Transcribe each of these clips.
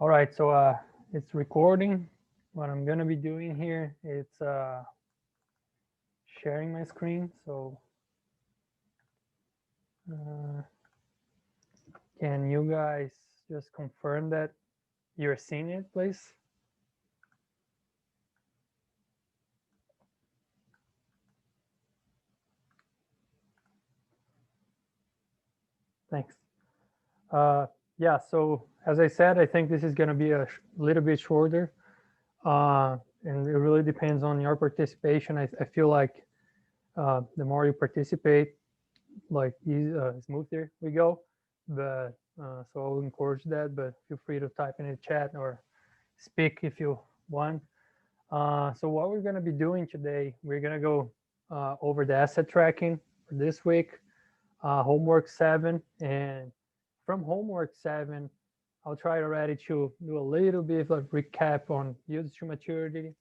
All right, so it's recording. What I'm gonna be doing here, it's sharing my screen. So uh, can you guys just confirm that you're seeing it, please? Thanks. Uh, yeah, so as I said, I think this is gonna be a little bit shorter, and it really depends on your participation. I feel like the more you participate, like smoother we go. But so I will encourage that. But feel free to type in the chat or speak if you want. So what we're gonna be doing today, we're gonna go over the asset tracking for this week, homework 7, and from homework 7, I'll try already to do a little bit of a recap on yields to maturity,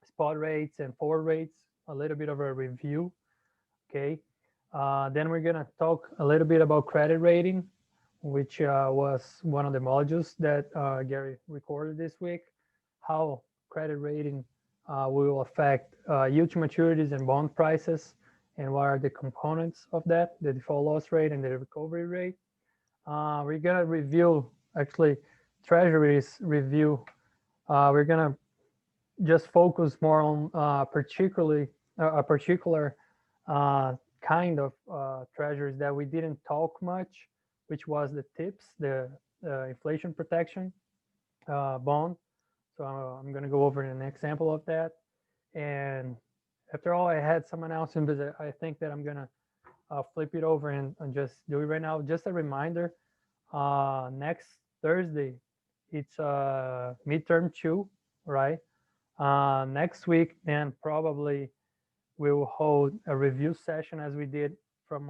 spot rates, and forward rates, a little bit of a review. Okay. Then we're gonna talk a little bit about credit rating, which was one of the modules that Gary recorded this week. How credit rating will affect yield to maturities and bond prices, and what are the components of that: the default loss rate and the recovery rate. We're gonna review actually Treasury's review. We're gonna just focus more on particularly a particular kind of treasuries that we didn't talk much, which was the TIPS, the inflation protection bond. So I'm going to go over an example of that. And after all, I had some announcement, but I think that I'm going to flip it over and just do it right now. Just a reminder, next Thursday, it's midterm 2, right? Next week, then probably we will hold a review session as we did from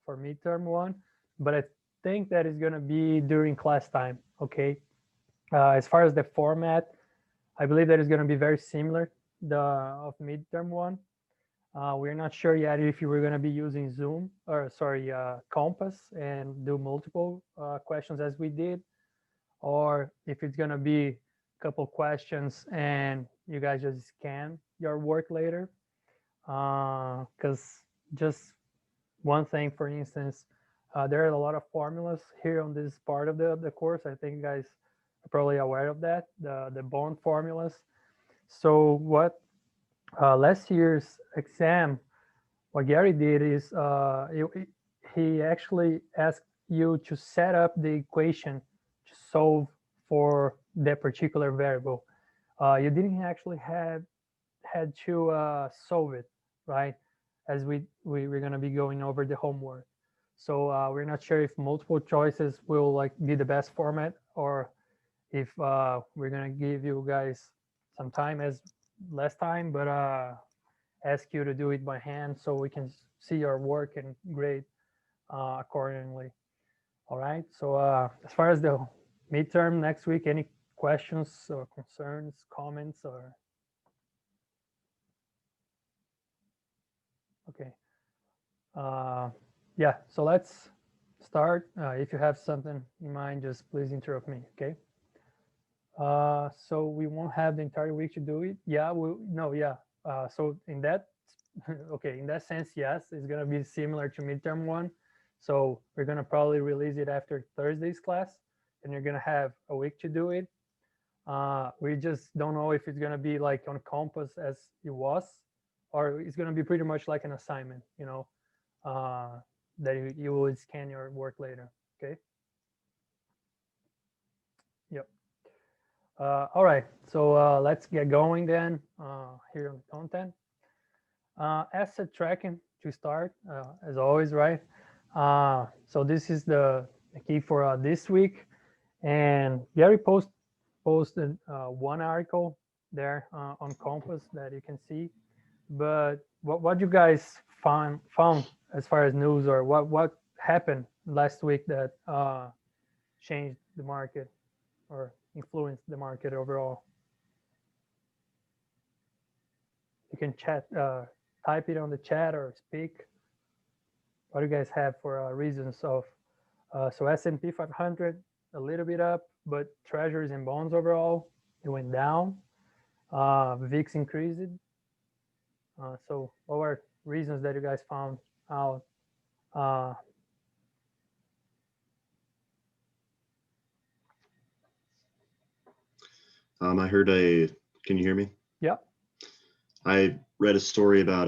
for midterm 1, but I think that is going to be during class time. Okay. As far as the format, I believe that is going to be very similar the of midterm 1. We're not sure yet if you were going to be using Zoom or sorry Compass and do multiple questions as we did, or if it's going to be a couple questions and you guys just scan your work later. Because just one thing, for instance, there are a lot of formulas here on this part of the course. I think you guys are probably aware of that, the bond formulas. So what last year's exam, what Gary did is he actually asked you to set up the equation to solve for that particular variable. You didn't actually had to solve it, right? As we're gonna be going over the homework. So we're not sure if multiple choices will like be the best format, or if we're gonna give you guys some time as less time, but ask you to do it by hand so we can see your work and grade accordingly. All right. So as far as the midterm next week, any questions or concerns, comments, or okay? Yeah, so let's start. If you have something in mind, just please interrupt me, okay? So we won't have the entire week to do it. Yeah, no, yeah. So in that, okay, in that sense, yes, it's gonna be similar to midterm 1. So we're gonna probably release it after Thursday's class, and you're gonna have a week to do it. We just don't know if it's gonna be like on Compass as it was, or it's gonna be pretty much like an assignment, uh, that you will scan your work later. Okay. Yep. All right. So let's get going then here on the content. Asset tracking to start, as always, right? So this is the key for this week. And Gary posted one article there on Compass that you can see. But what you guys found as far as news, or what happened last week that changed the market or influenced the market overall? You can chat, type it on the chat or speak. What do you guys have for reasons of so S&P 500 a little bit up, but treasuries and bonds overall, it went down. VIX increased. So what were reasons that you guys found out? I heard can you hear me? Yeah. I read a story about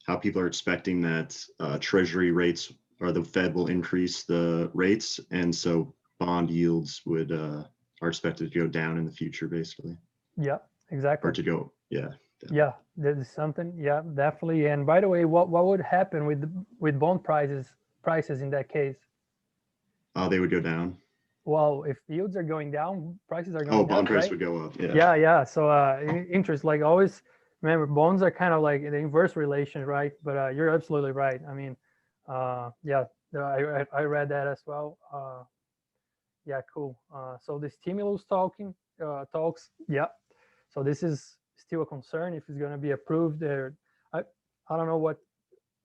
how people are expecting that treasury rates or the Fed will increase the rates, and so bond yields are expected to go down in the future, basically. Yeah, exactly. Or to go, yeah. Definitely. Yeah, that is something. Yeah, definitely. And by the way, what would happen with bond prices in that case? They would go down. Well, if yields are going down, prices are Oh, going bond up, price right? would go up. Yeah. Yeah, yeah. So interest, like always, remember bonds are kind of like the inverse relation, right? But you're absolutely right. I mean, yeah, I read that as well. Yeah, cool. So the stimulus talks, yeah. So this is still a concern if it's going to be approved. There, I don't know what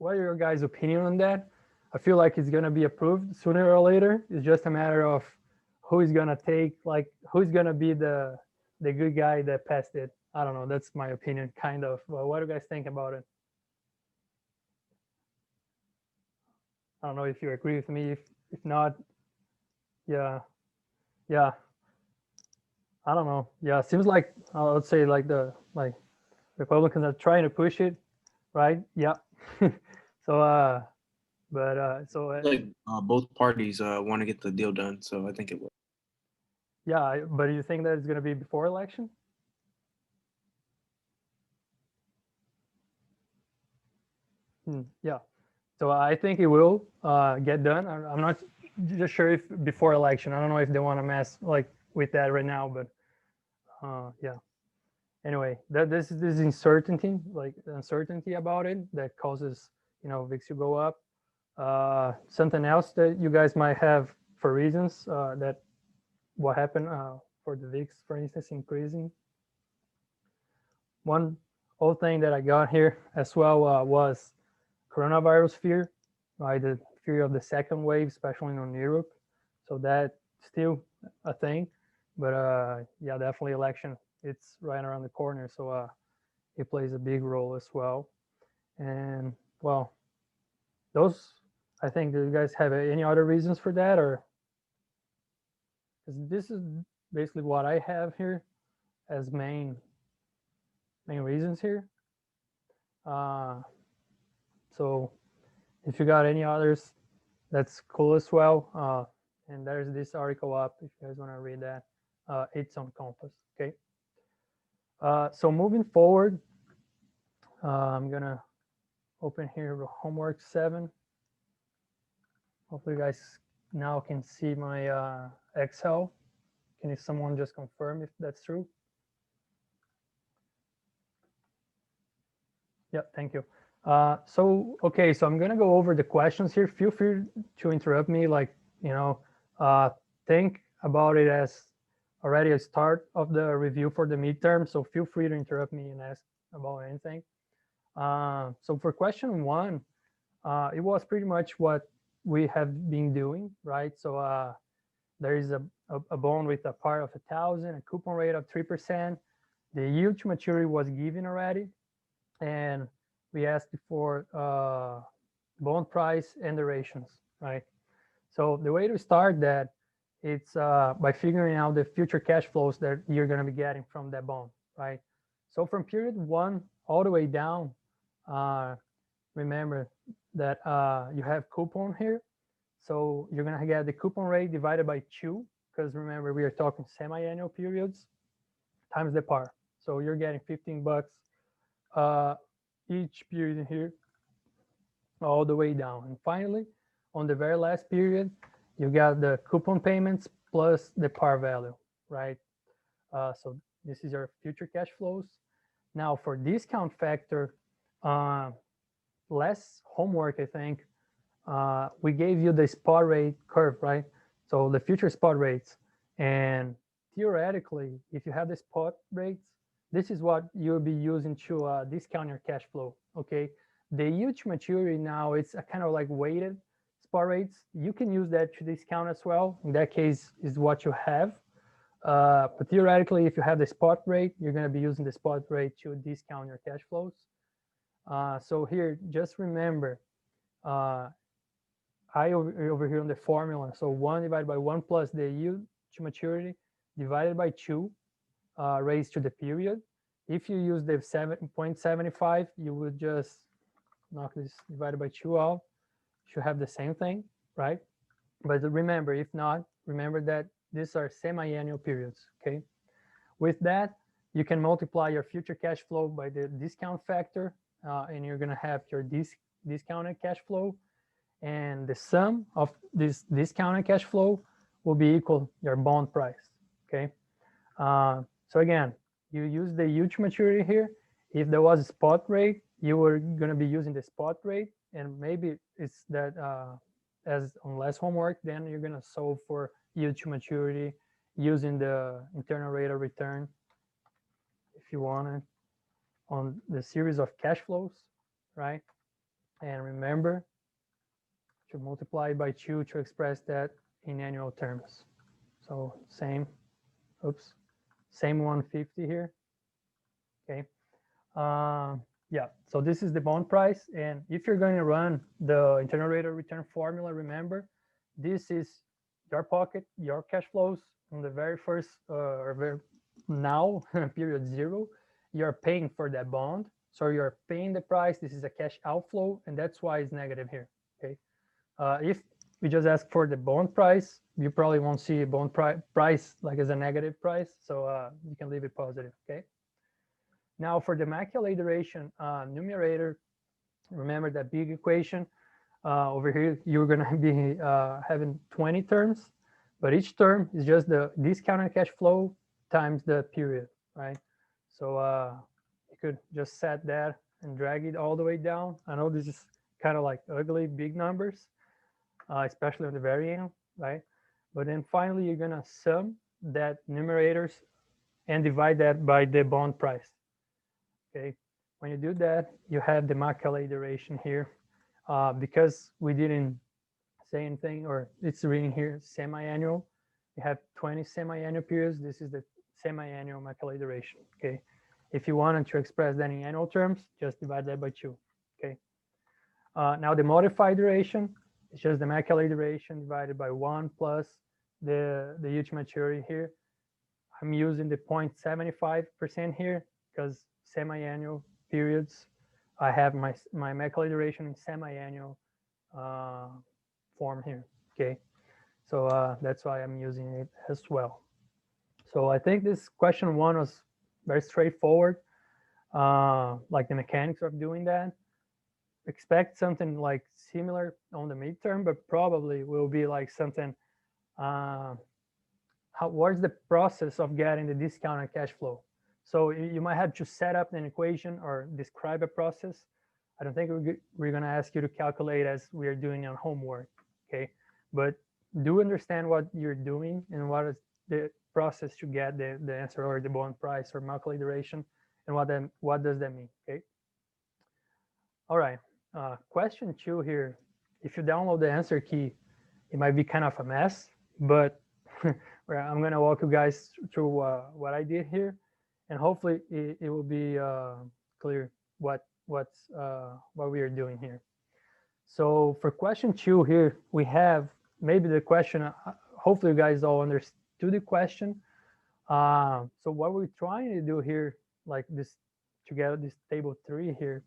are your guys' opinion on that. I feel like it's going to be approved sooner or later. It's just a matter of who is going to take, like who's going to be the good guy that passed it. I don't know. That's my opinion, kind of. Well, what do you guys think about it? I don't know if you agree with me. If not, yeah, yeah. I don't know. Yeah, it seems like I would say like the like Republicans are trying to push it, right? Yeah. So but Like both parties want to get the deal done, so I think it will. yeah, but do you think that it's going to be before election? Yeah. So I think it will get done. I'm not just sure if before election. I don't know if they want to mess like with that right now, but yeah. Anyway, this uncertainty, like uncertainty about it, that causes VIX to go up. Something else that you guys might have for reasons that what happened for the VIX, for instance, increasing. One old thing that I got here as well was coronavirus fear, right? The fear of the second wave, especially in Europe. So that's still a thing. But yeah, definitely election. It's right around the corner. So it plays a big role as well. And well, those, I think, do you guys have any other reasons for that? Or because this is basically what I have here as main reasons here. So if you got any others, that's cool as well. And there's this article up if you guys want to read that. It's on Compass. Okay. So moving forward, I'm gonna open here homework 7. Hopefully, you guys now can see my Excel. Can someone just confirm if that's true? Yeah, thank you. So okay, so I'm gonna go over the questions here. Feel free to interrupt me, like think about it as already a start of the review for the midterm. So feel free to interrupt me and ask about anything. So for question 1, it was pretty much what we have been doing, right? So there is a bond with a par of 1,000, a coupon rate of 3%. The yield to maturity was given already, and we asked before bond price and durations, right? So the way to start that, it's by figuring out the future cash flows that you're going to be getting from that bond, right? So from period 1 all the way down, remember that you have coupon here. So you're going to get the coupon rate divided by 2, because remember, we are talking semi-annual periods, times the par. So you're getting 15 bucks each period here, all the way down. And finally, on the very last period, you got the coupon payments plus the par value, right? So this is your future cash flows. Now for discount factor, less homework, I think. We gave you the spot rate curve, right? So the future spot rates. And theoretically, if you have the spot rates, this is what you'll be using to discount your cash flow, okay? The yield to maturity now, it's a kind of like weighted spot rates, you can use that to discount as well. In that case, is what you have. But theoretically, if you have the spot rate, you're going to be using the spot rate to discount your cash flows. So here, just remember, I over here on the formula, so 1 divided by 1 plus the yield to maturity divided by 2 raised to the period. If you use the 7.75, you would just knock this divided by 2 out. Should have the same thing, right? But remember, if not, remember that these are semi-annual periods, okay? With that, you can multiply your future cash flow by the discount factor, and you're gonna have your discounted cash flow, and the sum of this discounted cash flow will be equal your bond price, okay? So again, you use the huge maturity here. If there was a spot rate, you were gonna be using the spot rate, and maybe it's that as on less homework, then you're gonna solve for yield to maturity using the internal rate of return if you want it on the series of cash flows, right? And remember to multiply by 2 to express that in annual terms. So same 150 here, okay? Yeah, so this is the bond price, and if you're going to run the internal rate of return formula, remember, this is your pocket, your cash flows on the very first now period 0. You're paying for that bond, so you're paying the price. This is a cash outflow, and that's why it's negative here, okay? If we just ask for the bond price, you probably won't see a bond price like as a negative price, so you can leave it positive, okay? Now for the Machiavelli duration numerator, remember that big equation. Over here, you're gonna be having 20 terms, but each term is just the discounted cash flow times the period, right? So you could just set that and drag it all the way down. I know this is kind of like ugly, big numbers, especially on the very end, right? But then finally, you're gonna sum that numerators and divide that by the bond price. Okay, when you do that, you have the Machiavelli duration here. Because we didn't say anything, or it's reading here semi-annual, you have 20 semi-annual periods. This is the semi-annual Machiavelli duration, okay? If you wanted to express that in annual terms, just divide that by 2, okay? Now the modified duration is just the Machiavelli duration divided by 1 plus the huge maturity here. I'm using the 0.75% here because semi-annual periods, I have my Machiavelli duration in semi-annual form here, okay? So that's why I'm using it as well. So I think this question 1 was very straightforward, like the mechanics of doing that. Expect something like similar on the midterm, but probably will be like something, what's the process of getting the discounted cash flow? So you might have to set up an equation or describe a process. I don't think we're going to ask you to calculate as we are doing on homework, okay? But do understand what you're doing and what is the process to get the answer or the bond price or Machiavelli duration, and what does that mean, okay? All right, question 2 here. If you download the answer key, it might be kind of a mess, but I'm going to walk you guys through what I did here, and hopefully it will be clear what we are doing here. So for question 2 here, we have maybe the question, hopefully you guys all understood the question. So what we're trying to do here, like this, together this table 3 here,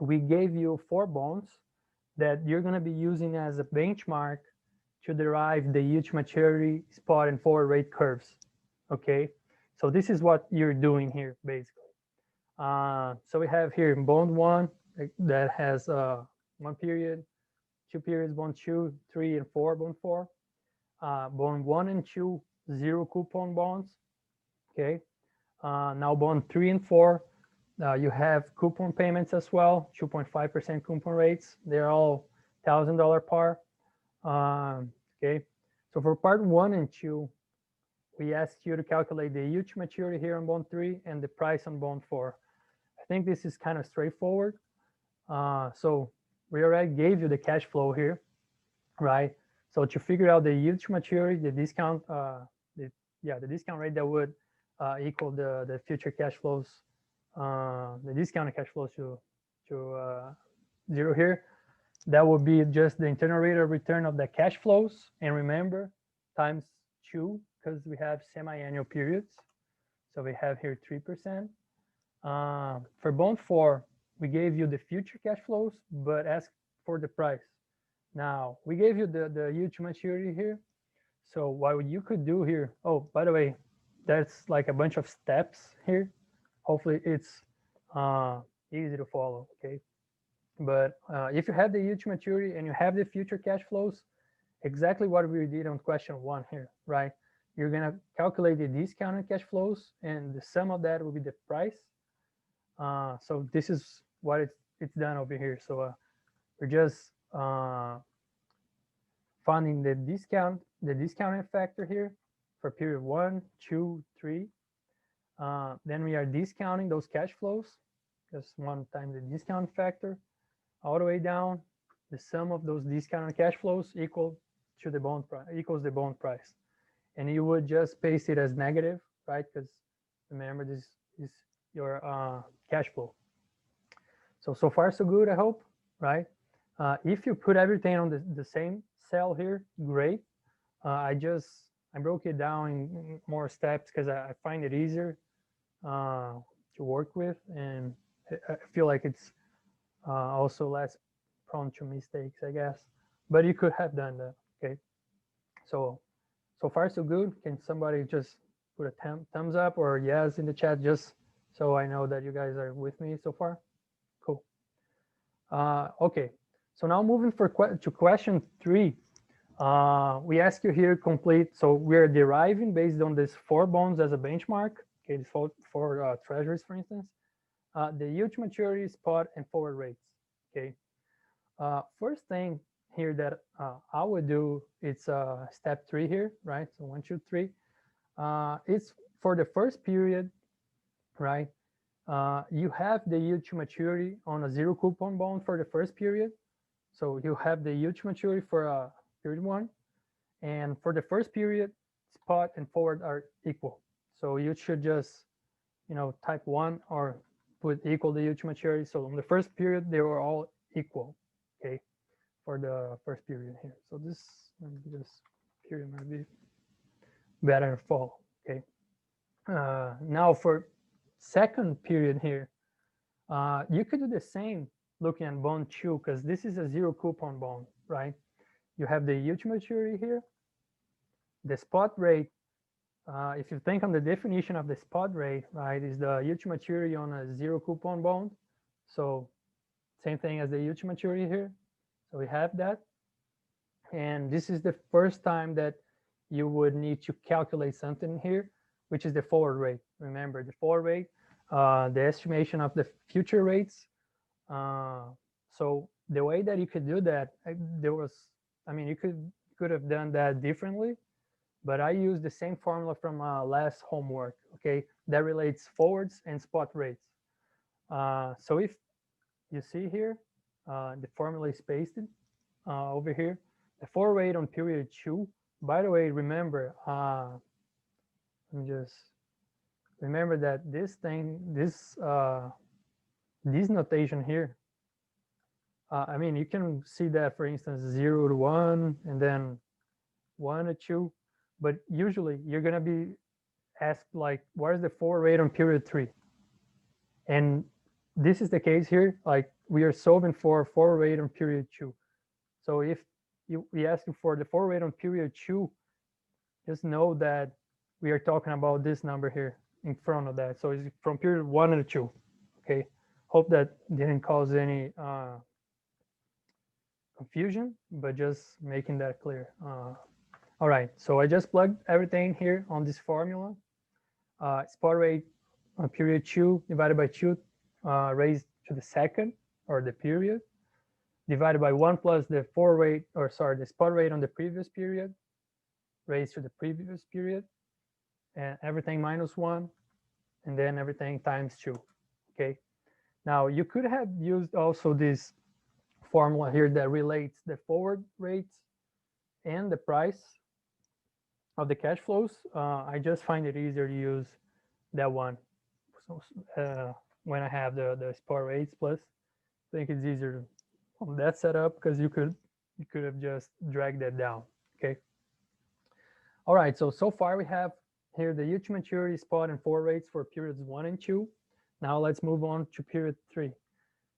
we gave you 4 bonds that you're going to be using as a benchmark to derive the yield to maturity, spot, and forward rate curves, okay? So this is what you're doing here, basically. So we have here bond 1 that has 1 period, 2 periods, bond 2, 3, and 4, bond 4. Bond 1 and 2, 0 coupon bonds, okay? Now bond 3 and 4, you have coupon payments as well, 2.5% coupon rates. They're all $1,000 par. Okay, so for part 1 and 2, we asked you to calculate the yield to maturity here on bond 3 and the price on bond 4. I think this is kind of straightforward. So we already gave you the cash flow here, right? So to figure out the yield to maturity, the discount, the discount rate that would equal the future cash flows, the discounted cash flows to zero here. That would be just the internal rate of return of the cash flows, and remember, times 2, because we have semi-annual periods. So we have here 3%. For bond 4, we gave you the future cash flows, but asked for the price. Now, we gave you the yield to maturity here. So what you could do here, oh, by the way, that's like a bunch of steps here. Hopefully it's easy to follow, okay? But if you have the yield to maturity and you have the future cash flows, exactly what we did on question 1 here, right? You're gonna calculate the discounted cash flows, and the sum of that will be the price. So this is what it's done over here. So we're just finding the discounted factor here for period 1, 2, 3. Then we are discounting those cash flows, just 1 times the discount factor, all the way down. The sum of those discounted cash flows equals the bond price, and you would just paste it as negative, right? Because remember, this is your cash flow. So far so good, I hope, right? If you put everything on the same cell here, great. I broke it down in more steps because I find it easier to work with, and I feel like it's also less prone to mistakes, I guess. But you could have done that, okay? So far so good. Can somebody just put a thumbs up or yes in the chat, just so I know that you guys are with me so far? Cool. Okay, so now moving to question 3. We ask you here complete, so we're deriving based on these 4 bonds as a benchmark, okay, these four treasuries, for instance, the yield to maturity, spot, and forward rates, okay? First thing here that I would do, it's step 3 here, right? So 1, 2, 3. It's for the first period, right? You have the yield to maturity on a 0 coupon bond for the first period. So you have the yield to maturity for period 1. And for the first period, spot and forward are equal. So you should just, type 1 or put equal the yield to maturity. So in the first period, they were all equal, okay, for the first period here. So this period might be better to follow, okay. Now for second period here, you could do the same looking at bond 2, because this is a 0 coupon bond, right? You have the yield to maturity here, the spot rate. If you think on the definition of the spot rate, right, is the yield to maturity on a 0 coupon bond. So same thing as the yield to maturity here. So we have that. And this is the first time that you would need to calculate something here, which is the forward rate. Remember, the forward rate, the estimation of the future rates. So the way that you could do that, you could have done that differently, but I use the same formula from last homework, okay? That relates forwards and spot rates. So if you see here, the formula is pasted over here. The forward rate on period 2, by the way, remember, remember that this notation here, you can see that, for instance, 0 to 1 and then 1 to 2, but usually you're going to be asked, like, what is the forward rate on period 3? And this is the case here, like we are solving for forward rate on period 2. So if we ask you for the forward rate on period 2, just know that we are talking about this number here in front of that. So it's from period 1 to 2, okay? Hope that didn't cause any confusion, but just making that clear. All right, so I just plugged everything here on this formula. Spot rate on period 2 divided by 2 raised to the second, or the period, divided by 1 plus the the spot rate on the previous period, raised to the previous period, and everything minus 1, and then everything times 2, okay? Now, you could have used also this formula here that relates the forward rates and the price of the cash flows, I just find it easier to use that one. So when I have the spot rates plus, I think it's easier on that setup because you could have just dragged that down. Okay. All right. So far we have here the huge maturity, spot, and forward rates for periods 1 and 2. Now let's move on to period 3.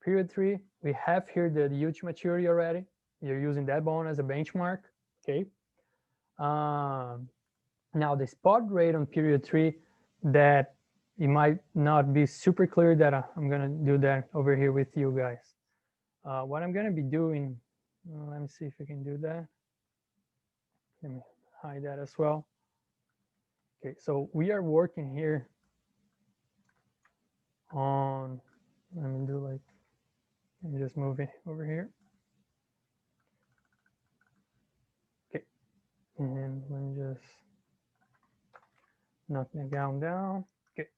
Period 3, we have here the huge maturity already. You're using that bond as a benchmark. Okay. Now the spot rate on period 3, that it might not be super clear that I'm gonna do that over here with you guys. What I'm gonna be doing, let me see if I can do that. Let me hide that as well. Okay, so we are working here on, let me do like, let me just move it over here. Okay, and let me just knock that down. Okay.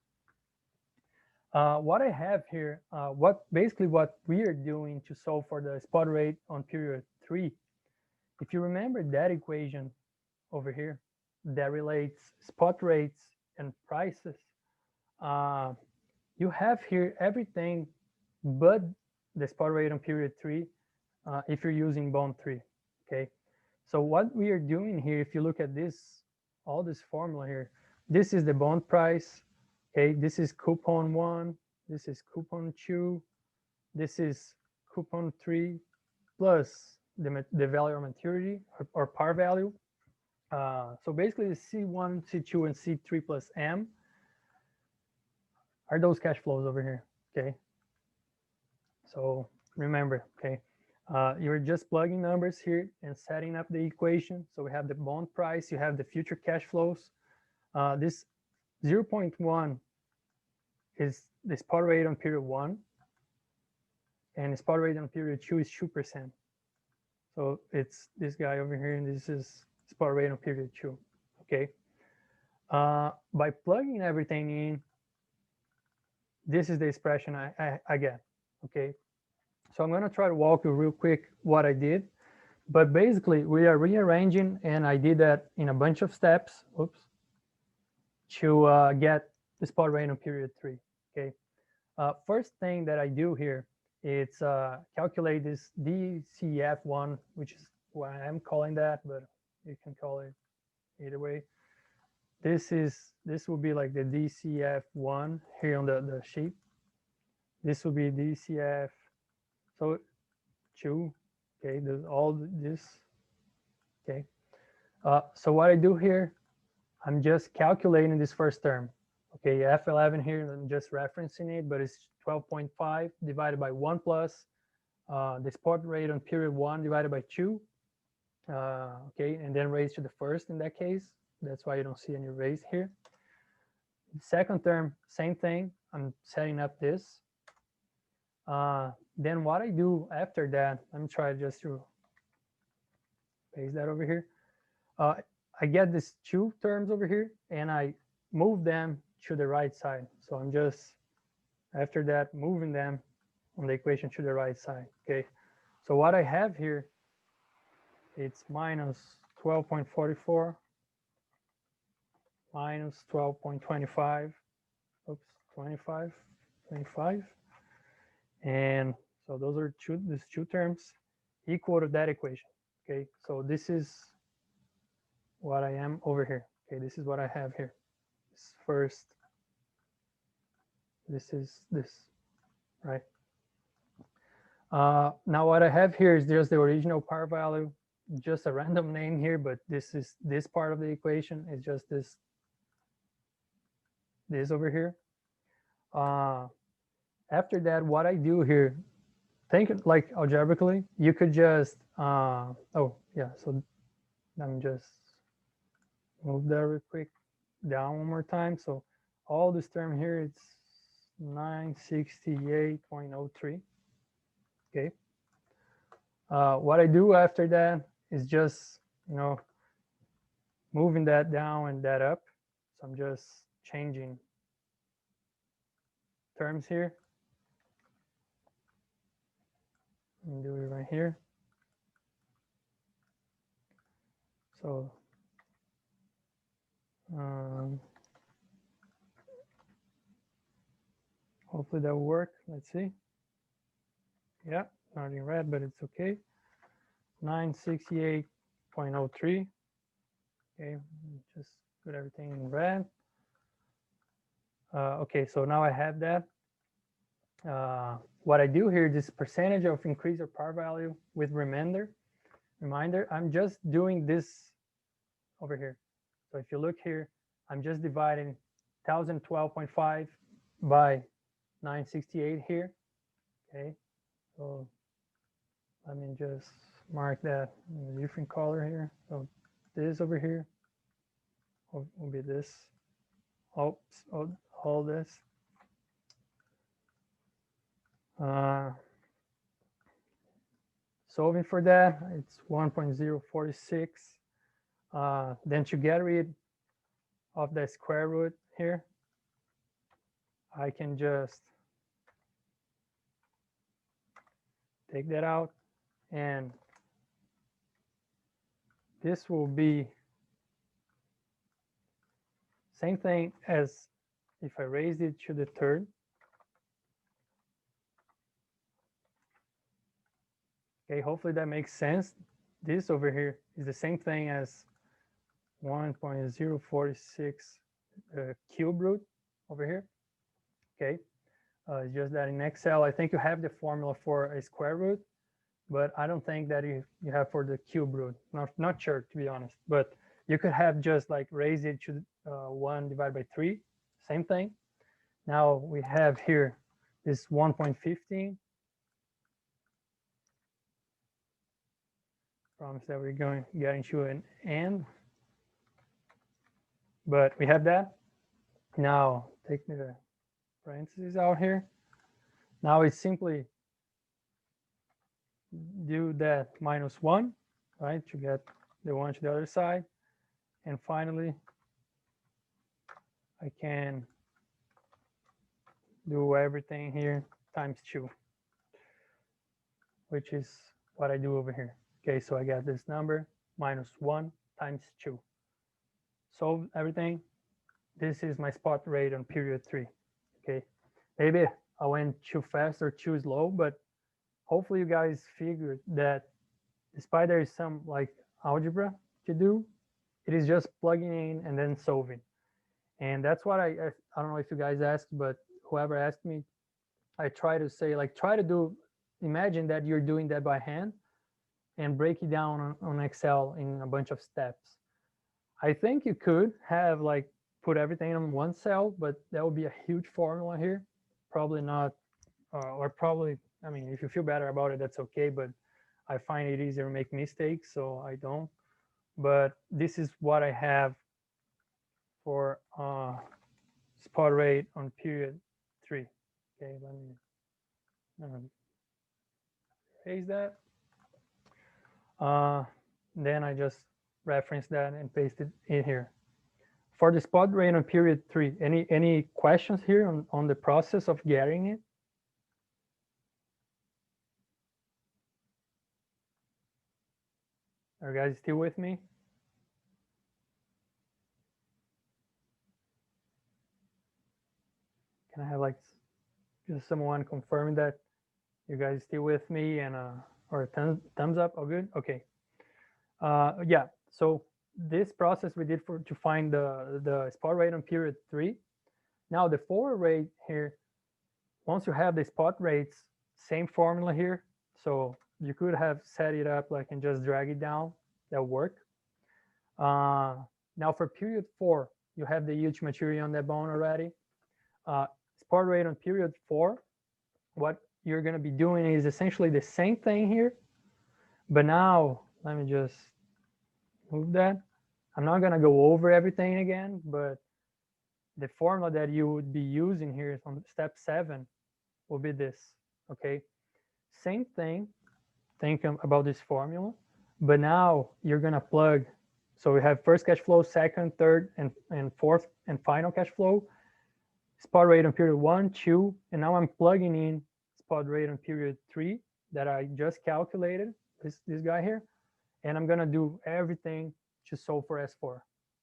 What I have here, what we are doing to solve for the spot rate on period 3, if you remember that equation over here that relates spot rates and prices, you have here everything but the spot rate on period 3 if you're using bond 3. Okay, so what we are doing here, if you look at this, all this formula here, this is the bond price. Okay, this is coupon 1, this is coupon 2, this is coupon 3 plus the value of maturity or par value. So basically the C1, C2, and C3 plus M are those cash flows over here. Okay, so remember, okay, you're just plugging numbers here and setting up the equation. So we have the bond price, you have the future cash flows. This 0.1 is the spot rate on period 1, and the spot rate on period 2 is 2%. So it's this guy over here, and this is spot rate on period 2. Okay. By plugging everything in, this is the expression I get. Okay. So I'm going to try to walk you real quick what I did. But basically, we are rearranging, and I did that in a bunch of steps. Oops. To get the spot rate on period 3. Okay. First thing that I do here is calculate this DCF1, which is what I'm calling that, but you can call it either way. This will be like the DCF1 here on the sheet. This will be DCF, so 2. Okay, there's all this. Okay. So what I do here, I'm just calculating this first term. Okay, F11 here, I'm just referencing it, but it's 12.5 divided by 1 plus the spot rate on period 1 divided by 2. Okay, and then raised to the first in that case. That's why you don't see any raise here. The second term, same thing. I'm setting up this. Then what I do after that, let me try just to paste that over here. I get these 2 terms over here, and I move them to the right side. So I'm just, after that, moving them on the equation to the right side. Okay. So what I have here, it's minus 12.44 minus 12.25. Oops, 25. And so those are these 2 terms equal to that equation. Okay. So this is what I am over here. Okay. This is what I have here. This first, this is this, right? Now what I have here is just the original par value, just a random name here, but this is this part of the equation is just this over here. After that, what I do here, think like algebraically, you could just, oh yeah, so let me just move that real quick down one more time. So all this term here, it's 968.03. Okay. What I do after that is just, moving that down and that up. So I'm just changing terms here. Let me do it right here. So hopefully that will work. Let's see. Yeah, not in red, but it's okay. 968.03. Okay, just put everything in red. Okay, so now I have that. What I do here, this percentage of increase or par value with reminder, I'm just doing this over here. So if you look here, I'm just dividing 1012.5 by 968 here. Okay, so let me just mark that in a different color here. So this over here will be this. Oops, all this. Solving for that, it's 1.046. Then to get rid of the square root here, I can just take that out, and this will be same thing as if I raised it to the third. Okay, hopefully that makes sense. This over here is the same thing as 1.046 cube root over here. Okay, it's just that in Excel, I think you have the formula for a square root, but I don't think that you have for the cube root. Not sure, to be honest, but you could have just like raised it to 1 divided by 3, same thing. Now we have here this 1.15. Promise that we're going getting to an end, but we have that. Now take the parentheses out here. Now it's simply do that -1, right, to get the one to the other side. And finally, I can do everything here ×2, which is what I do over here. Okay, so I got this number -1 ×2. Solve everything. This is my spot rate on period 3. Okay, maybe I went too fast or too slow, but hopefully you guys figured that despite there is some like algebra to do, it is just plugging in and then solving. And that's what I don't know if you guys asked, but whoever asked me, I try to say like, imagine that you're doing that by hand and break it down on Excel in a bunch of steps. I think you could have like put everything on one cell, but that would be a huge formula here. Probably not, or probably, I mean, if you feel better about it, that's okay, but I find it easier to make mistakes, so I don't. But this is what I have for spot rate on period 3. Okay, let me erase that. Then I just reference that and paste it in here. For the spot rate on period 3, any questions here on the process of getting it? Are you guys still with me? Can I have like just someone confirm that you guys still with me, and or thumbs up? All good? Okay. Yeah, so this process we did to find the spot rate on period 3. Now the forward rate here, once you have the spot rates, same formula here. So you could have set it up like and just drag it down. That'll work. Now for period 4, you have the huge maturity on that bond already. Spot rate on period 4, what you're going to be doing is essentially the same thing here, but now let me just move that. I'm not going to go over everything again, but the formula that you would be using here on step 7 will be this. Okay, same thing. Think about this formula, but now you're going to plug. So we have first cash flow, second, third, and fourth and final cash flow, spot rate on period 1, 2, and now I'm plugging in spot rate on period 3 that I just calculated, this guy here, and I'm gonna do everything to solve for S4.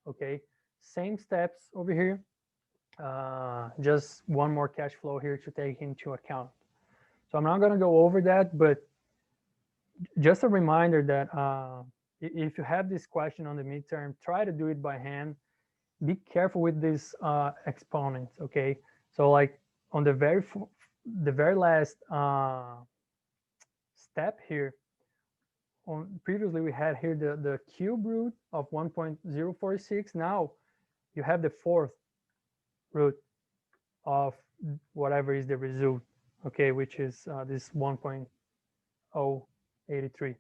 Okay, same steps over here, just one more cash flow here to take into account. So I'm not gonna go over that, but just a reminder that if you have this question on the midterm, try to do it by hand. Be careful with these exponents, okay? So like on the very last step here, previously we had here the cube root of 1.046. Now you have the fourth root of whatever is the result, okay, which is this 1.083.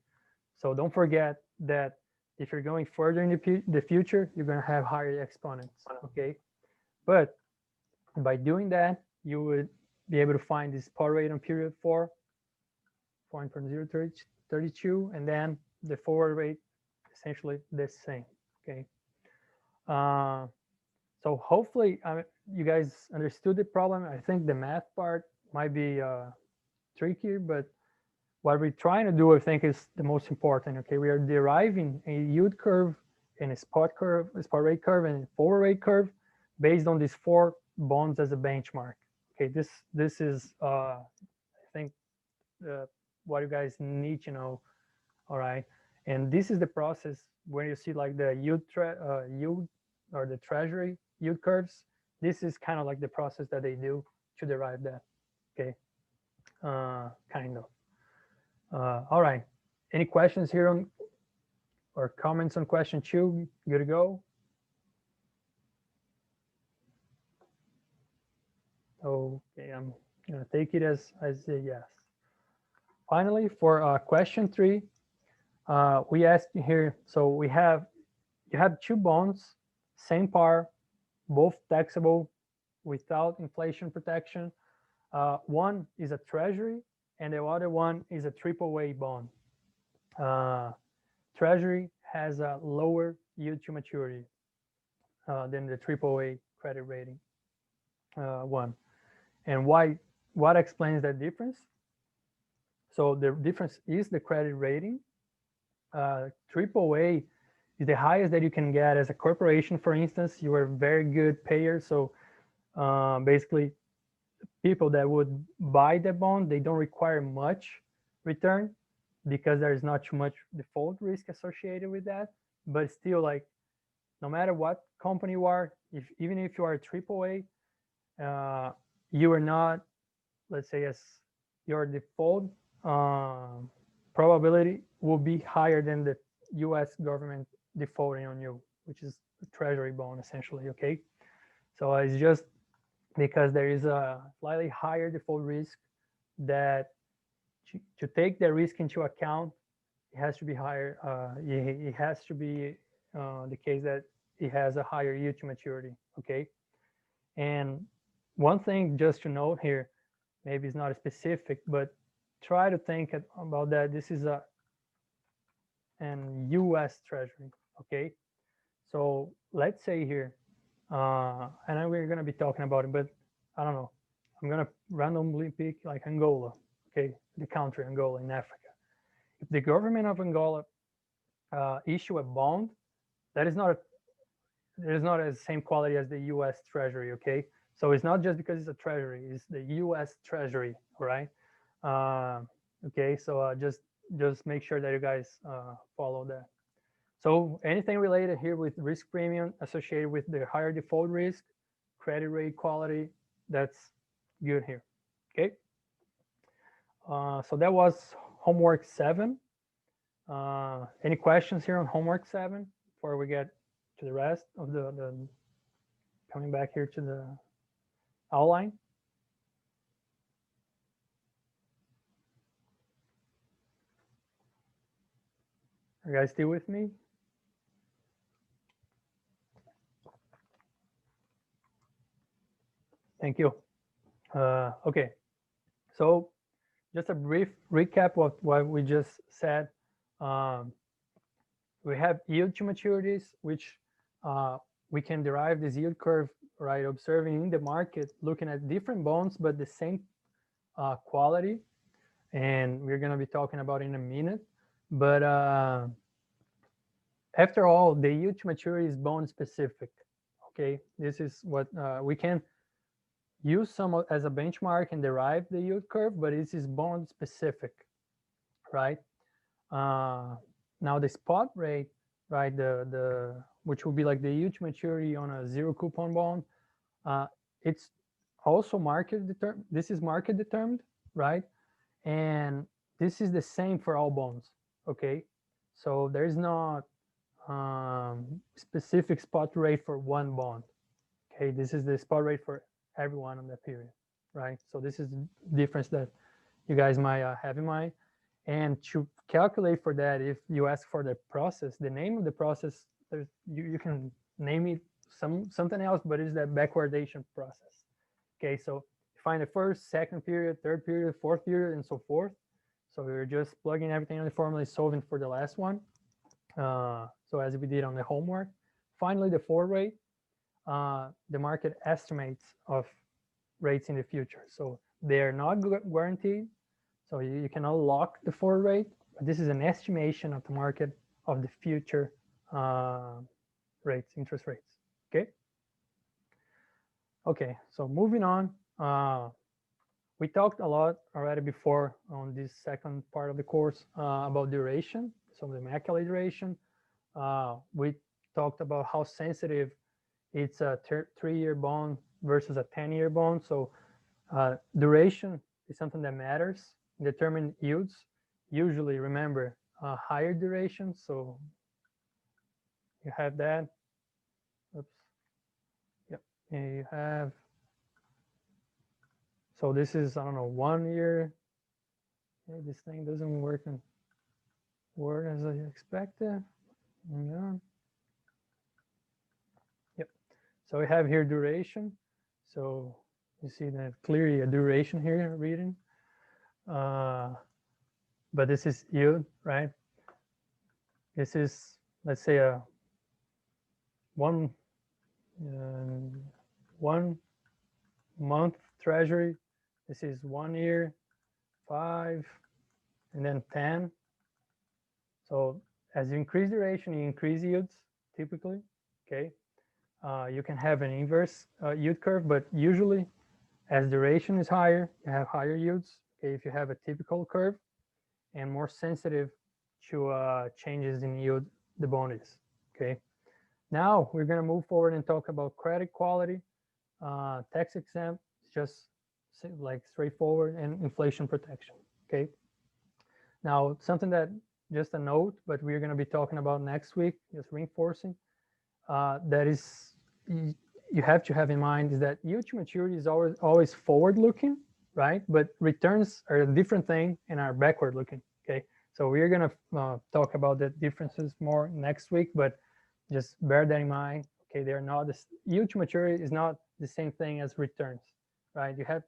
So don't forget that if you're going further in the future, you're going to have higher exponents, okay? But by doing that, you would be able to find this spot rate on period 4, 4.032, and then the forward rate essentially the same, okay? So hopefully you guys understood the problem. I think the math part might be tricky, but what we're trying to do, I think, is the most important. Okay, we are deriving a yield curve and a spot rate curve, and a forward rate curve based on these 4 bonds as a benchmark. Okay, this is I think what you guys need to know. All right, and this is the process when you see like the yield or the treasury yield curves. This is kind of like the process that they do to derive that. Okay, kind of. All right. Any questions here on or comments on question 2? Good to go? Okay, I'm gonna take it as a yes. Finally, for question 3, we asked here. So you have 2 bonds, same par, both taxable without inflation protection. One is a treasury, and the other one is a AAA bond. Treasury has a lower yield to maturity than the AAA credit rating one. And what explains that difference? So the difference is the credit rating. AAA is the highest that you can get as a corporation. For instance, you are a very good payer. So basically, people that would buy the bond, they don't require much return because there is not too much default risk associated with that. But still, like, no matter what company you are, even if you are a AAA, you are not, let's say, as your default probability will be higher than the U.S. government defaulting on you, which is a treasury bond essentially. Okay, so it's just because there is a slightly higher default risk that to take the risk into account, it has to be higher. It has to be the case that it has a higher yield to maturity. Okay, and one thing just to note here, maybe it's not specific, but try to think about that. This is an U.S. Treasury. Okay, so let's say here, and we're gonna be talking about it, but I don't know. I'm gonna randomly pick like Angola. Okay, the country Angola in Africa. If the government of Angola issue a bond, that is not the same quality as the U.S. Treasury. Okay, so it's not just because it's a treasury; it's the U.S. Treasury. All right. Okay, so just make sure that you guys follow that. So anything related here with risk premium associated with the higher default risk, credit rate quality, that's good here. Okay. So that was homework 7. Any questions here on homework 7 before we get to the rest of the coming back here to the outline? Are you guys still with me? Thank you. Okay, so just a brief recap of what we just said. We have yield to maturities, which we can derive this yield curve, right, observing in the market, looking at different bonds, but the same quality. and we're going to be talking about in a minute. But after all, the yield to maturity is bond specific. Okay, this is what we can use some as a benchmark and derive the yield curve, but this is bond specific, right? Now the spot rate, right, the which will be like the yield to maturity on a zero coupon bond, it's also market determined. This is market determined, right? And this is the same for all bonds. Okay, so there's not specific spot rate for one bond. Okay, this is the spot rate for everyone on that period, right? So this is the difference that you guys might have in mind. And to calculate for that, if you ask for the process, the name of the process, you can name it something else, but it's that backwardation process. Okay, so find the first, second period, third period, fourth period, and so forth. So we're just plugging everything in the formula, solving for the last one. So as we did on the homework. Finally, the forward rate, the market estimates of rates in the future. So they are not guaranteed. So you cannot lock the forward rate, but this is an estimation of the market of the future rates, interest rates. Okay. Okay, so moving on. We talked a lot already before on this second part of the course about duration, so the Macaulay duration. We talked about how sensitive it's a 3-year bond versus a 10-year bond. So duration is something that matters. Determine yields. Usually, remember, higher duration. So you have that. Oops. Yep. And you have. So this is, I don't know, 1 year. Okay, this thing doesn't work as I expected. Yeah. Yep. So we have here duration. So you see that clearly a duration here reading. But this is yield, right? This is, let's say, a 1 month treasury. This is 1 year, 5, and then 10. So as you increase duration, you increase yields typically. Okay, you can have an inverse yield curve, but usually as duration is higher, you have higher yields. Okay, if you have a typical curve, and more sensitive to changes in yield the bond is. Okay, now we're going to move forward and talk about credit quality, tax exempt, just like straightforward, and inflation protection. Okay, now something that just a note, but we're going to be talking about next week, just reinforcing, that is you have to have in mind is that yield to maturity is always forward looking, right? But returns are a different thing and are backward looking. Okay, so we're going to talk about the differences more next week, but just bear that in mind. Okay, they're not this, yield to maturity is not the same thing as returns, right? You have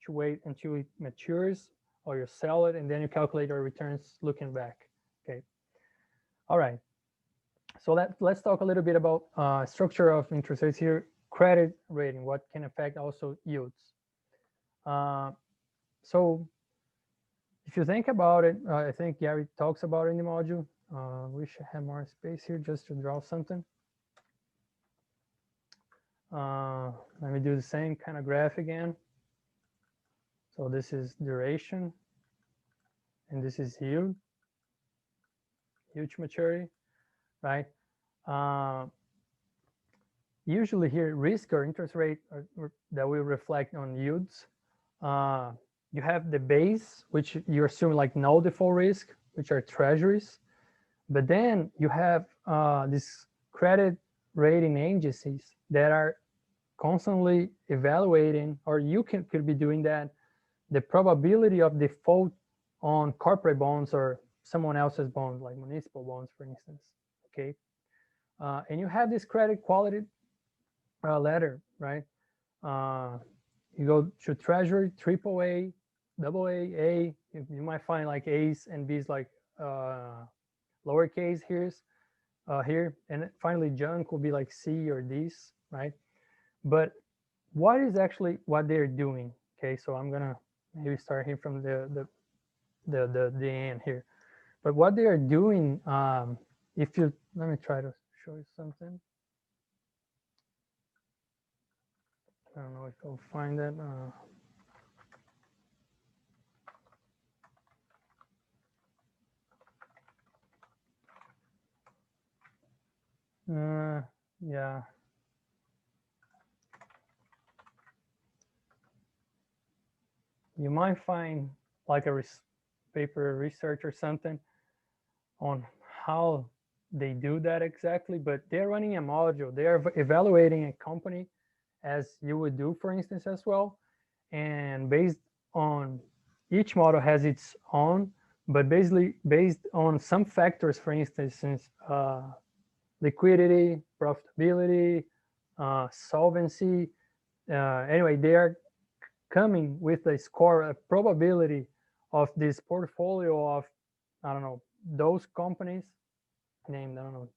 to wait until it matures or you sell it, and then you calculate your returns looking back. Okay, all right. So let's talk a little bit about structure of interest rates here. Credit rating, what can affect also yields. So if you think about it, I think Gary talks about it in the module. Wish I had more space here just to draw something. Let me do the same kind of graph again. So this is duration, and this is yield to maturity, right? Usually here, risk or interest rate that will reflect on yields. You have the base, which you assume like no default risk, which are treasuries. But then you have these credit rating agencies that are constantly evaluating, or you could be doing that, the probability of default on corporate bonds or someone else's bonds, like municipal bonds, for instance. Okay, and you have this credit quality letter, right? You go to Treasury, AAA, AA, A. You might find like A's and B's like lowercase here, and finally junk will be like C or D's, right? But what is actually what they're doing? Okay, so I'm gonna maybe start here from the the end here. But what they are doing, if you, let me try to show you something. I don't know if I'll find that. Yeah. You might find like a paper research or something on how they do that exactly, but they're running a module. They are evaluating a company as you would do, for instance, as well. And based on each model has its own, but basically based on some factors, for instance, liquidity, profitability, solvency. Anyway, they are coming with a score, a probability of this portfolio of, I don't know, those companies named, I don't know,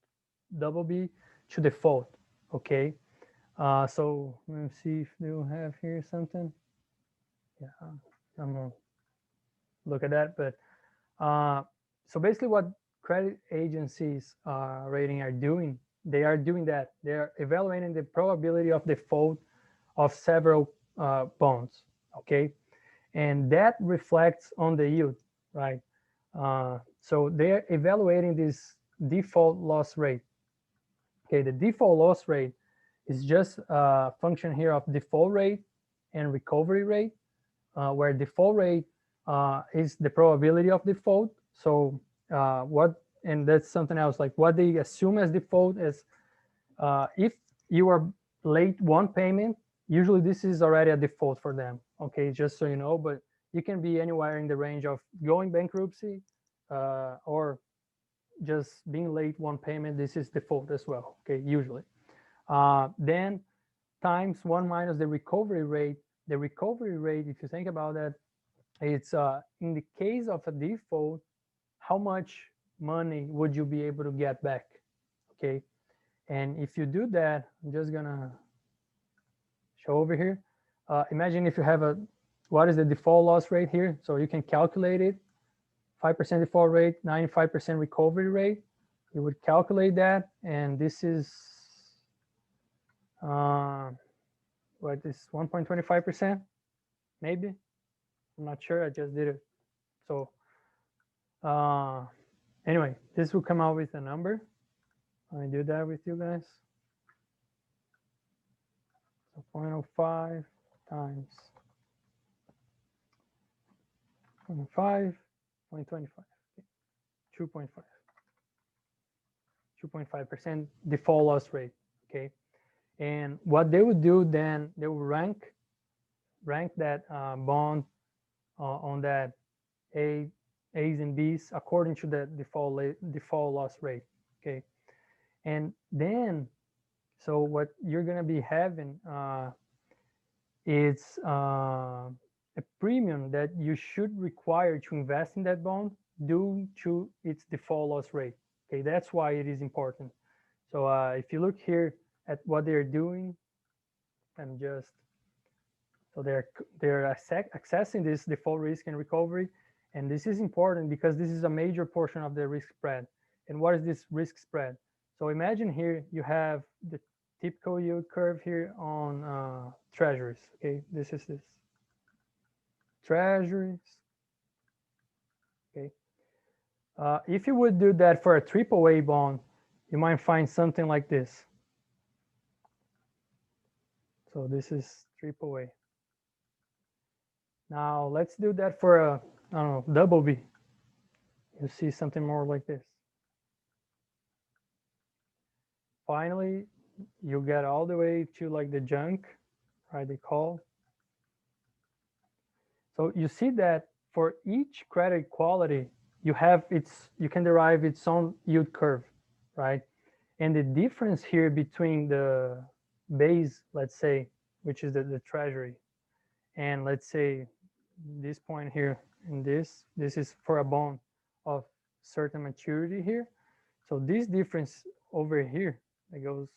double B to default. Okay. So let me see if they'll have here something. Yeah, I'm gonna look at that. But so basically what credit agencies rating are doing, they are doing that. They are evaluating the probability of default of several bonds. Okay. And that reflects on the yield, right? So they're evaluating this default loss rate. Okay, the default loss rate is just a function here of default rate and recovery rate, where default rate is the probability of default. So and that's something else, like what they assume as default is if you are late one payment, usually this is already a default for them. Okay, just so you know, but you can be anywhere in the range of going bankruptcy or just being late one payment. This is default as well. Okay, usually. Then times 1 minus the recovery rate. The recovery rate, if you think about that, it's in the case of a default, how much money would you be able to get back? Okay, and if you do that, I'm just gonna show over here. Imagine if you have what is the default loss rate here? So you can calculate it. 5% default rate, 95% recovery rate. You would calculate that, and this is what is 1.25%, maybe. I'm not sure. I just did it. So anyway, this will come out with a number. Let me do that with you guys. So 0.05 times 0.5, 0.25, 2.5. 2.5% default loss rate. Okay, and what they would do then, they will rank that bond on that A's and B's according to the default loss rate. Okay, and then so what you're gonna be having is a premium that you should require to invest in that bond due to its default loss rate. Okay, that's why it is important. So if you look here at what they're doing, and so they're accessing this default risk and recovery, and this is important because this is a major portion of the risk spread. And what is this risk spread? So imagine here you have the typical yield curve here on treasuries. Okay, this is this treasuries. Okay, if you would do that for a AAA bond, you might find something like this. So this is AAA. Now let's do that for a, I don't know, double B. You see something more like this. Finally, you get all the way to like the junk, right? They call. So you see that for each credit quality, you can derive its own yield curve, right? And the difference here between the base, let's say, which is the treasury, and let's say this point here, and this is for a bond of certain maturity here. So this difference over here that goes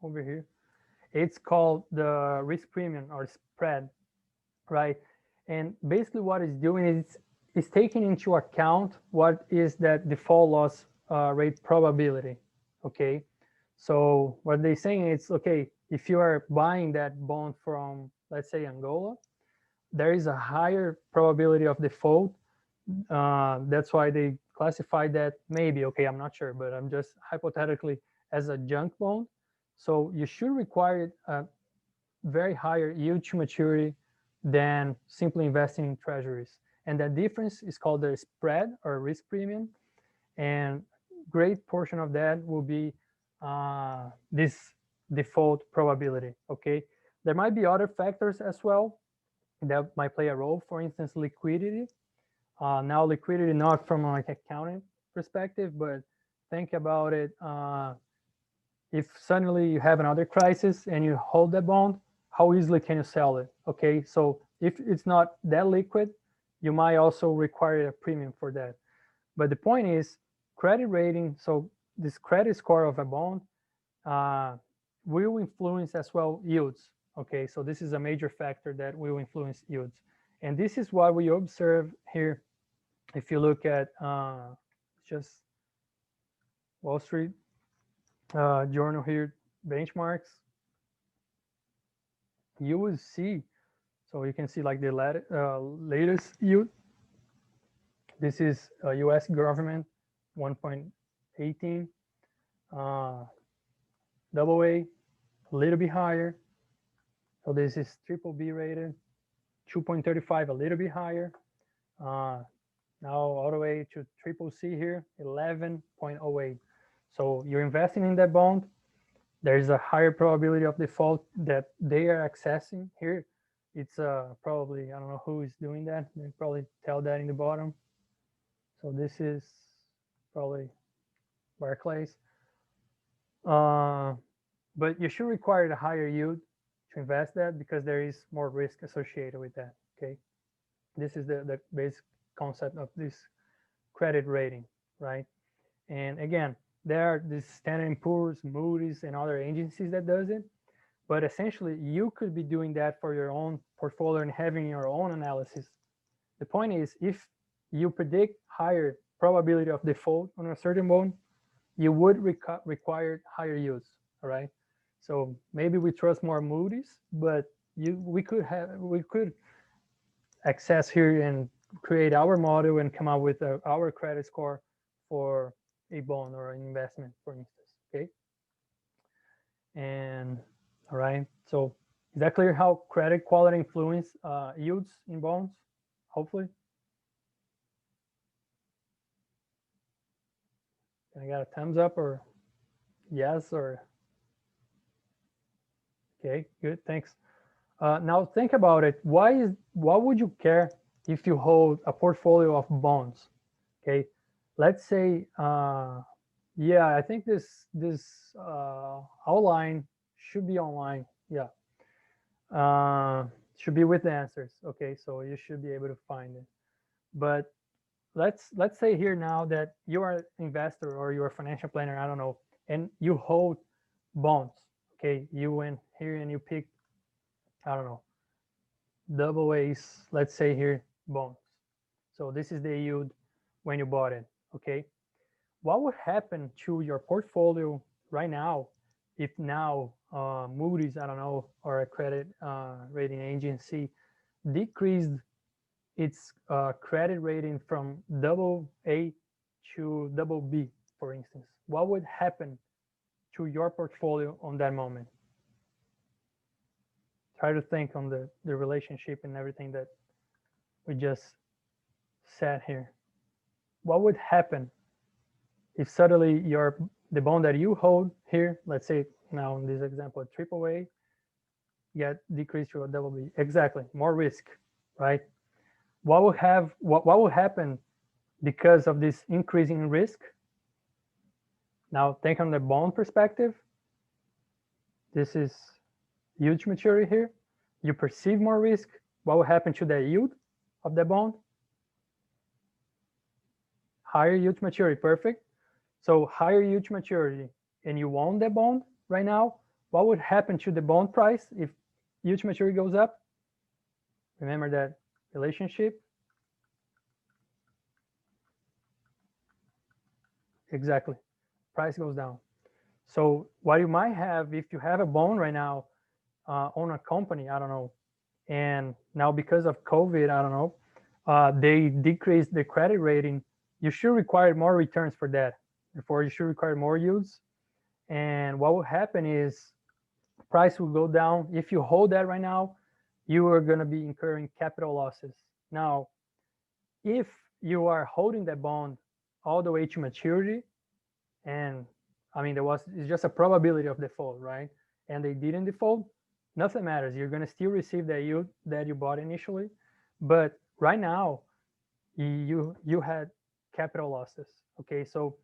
over here, it's called the risk premium or spread, right? And basically what it's doing is it's taking into account what is that default loss rate probability, okay? So what they're saying is, okay, if you are buying that bond from, let's say, Angola, there is a higher probability of default. That's why they classify that, maybe, okay, I'm not sure, but I'm just hypothetically, as a junk bond. So you should require a very higher yield to maturity than simply investing in treasuries. And that difference is called the spread or risk premium. And great portion of that will be this default probability, okay? There might be other factors as well that might play a role. For instance, liquidity. Now liquidity, not from like accounting perspective, but think about it. If suddenly you have another crisis and you hold that bond, how easily can you sell it? Okay, so if it's not that liquid, you might also require a premium for that. But the point is, credit rating, so this credit score of a bond will influence as well yields. Okay, so this is a major factor that will influence yields. And this is what we observe here. If you look at just Wall Street Journal here, benchmarks, you will see, so you can see like the latest yield. This is US government, 1.18. Double A, a little bit higher. So this is triple B rated, 2.35, a little bit higher. Now all the way to triple C here, 11.08. So you're investing in that bond. There's a higher probability of default that they are accessing here. It's probably, I don't know who is doing that. They probably tell that in the bottom. So this is probably Barclays. But you should require a higher yield to invest that because there is more risk associated with that, okay? This is the basic concept of this credit rating, right? And again, there are these Standard & Poor's, Moody's, and other agencies that does it. But essentially, you could be doing that for your own portfolio and having your own analysis. The point is, if you predict higher probability of default on a certain bond, you would require higher yields, all right? So maybe we trust more Moody's, but we could access here and create our model and come up with our credit score for a bond or an investment, for instance, okay? And all right, so is that clear how credit quality influence yields in bonds? Hopefully. Can I get a thumbs up or yes or? Okay, good, thanks. Now think about it. Why would you care if you hold a portfolio of bonds? Okay, let's say, yeah, I think this outline should be online. Yeah, should be with the answers. Okay, so you should be able to find it. But let's say here now that you are an investor or you're a financial planner, I don't know, and you hold bonds. Okay, you went here and you pick, I don't know, double A's, let's say here, bonds. So this is the yield when you bought it, okay? What would happen to your portfolio right now if now Moody's, I don't know, or a credit rating agency decreased its credit rating from double A to double B, for instance? What would happen to your portfolio on that moment? Try to think on the relationship and everything that we just said here. What would happen if suddenly the bond that you hold here, let's say now in this example, AAA, get decreased to a double B? Exactly, more risk, right? What will happen because of this increasing risk? Now think on the bond perspective. This is yield to maturity here. You perceive more risk. What will happen to the yield of the bond? Higher yield to maturity, perfect. So higher yield to maturity, and you own that bond right now, what would happen to the bond price if yield to maturity goes up? Remember that relationship. Exactly. Price goes down. So what you might have, if you have a bond right now on a company, I don't know, and now because of COVID, I don't know, they decreased the credit rating, you should require more returns for that. Therefore, you should require more yields. And what will happen is price will go down. If you hold that right now, you are going to be incurring capital losses. Now, if you are holding that bond all the way to maturity, and I mean, it's just a probability of default, right? And they didn't default, nothing matters. You're going to still receive that yield that you bought initially. But right now, you had capital losses. Okay, so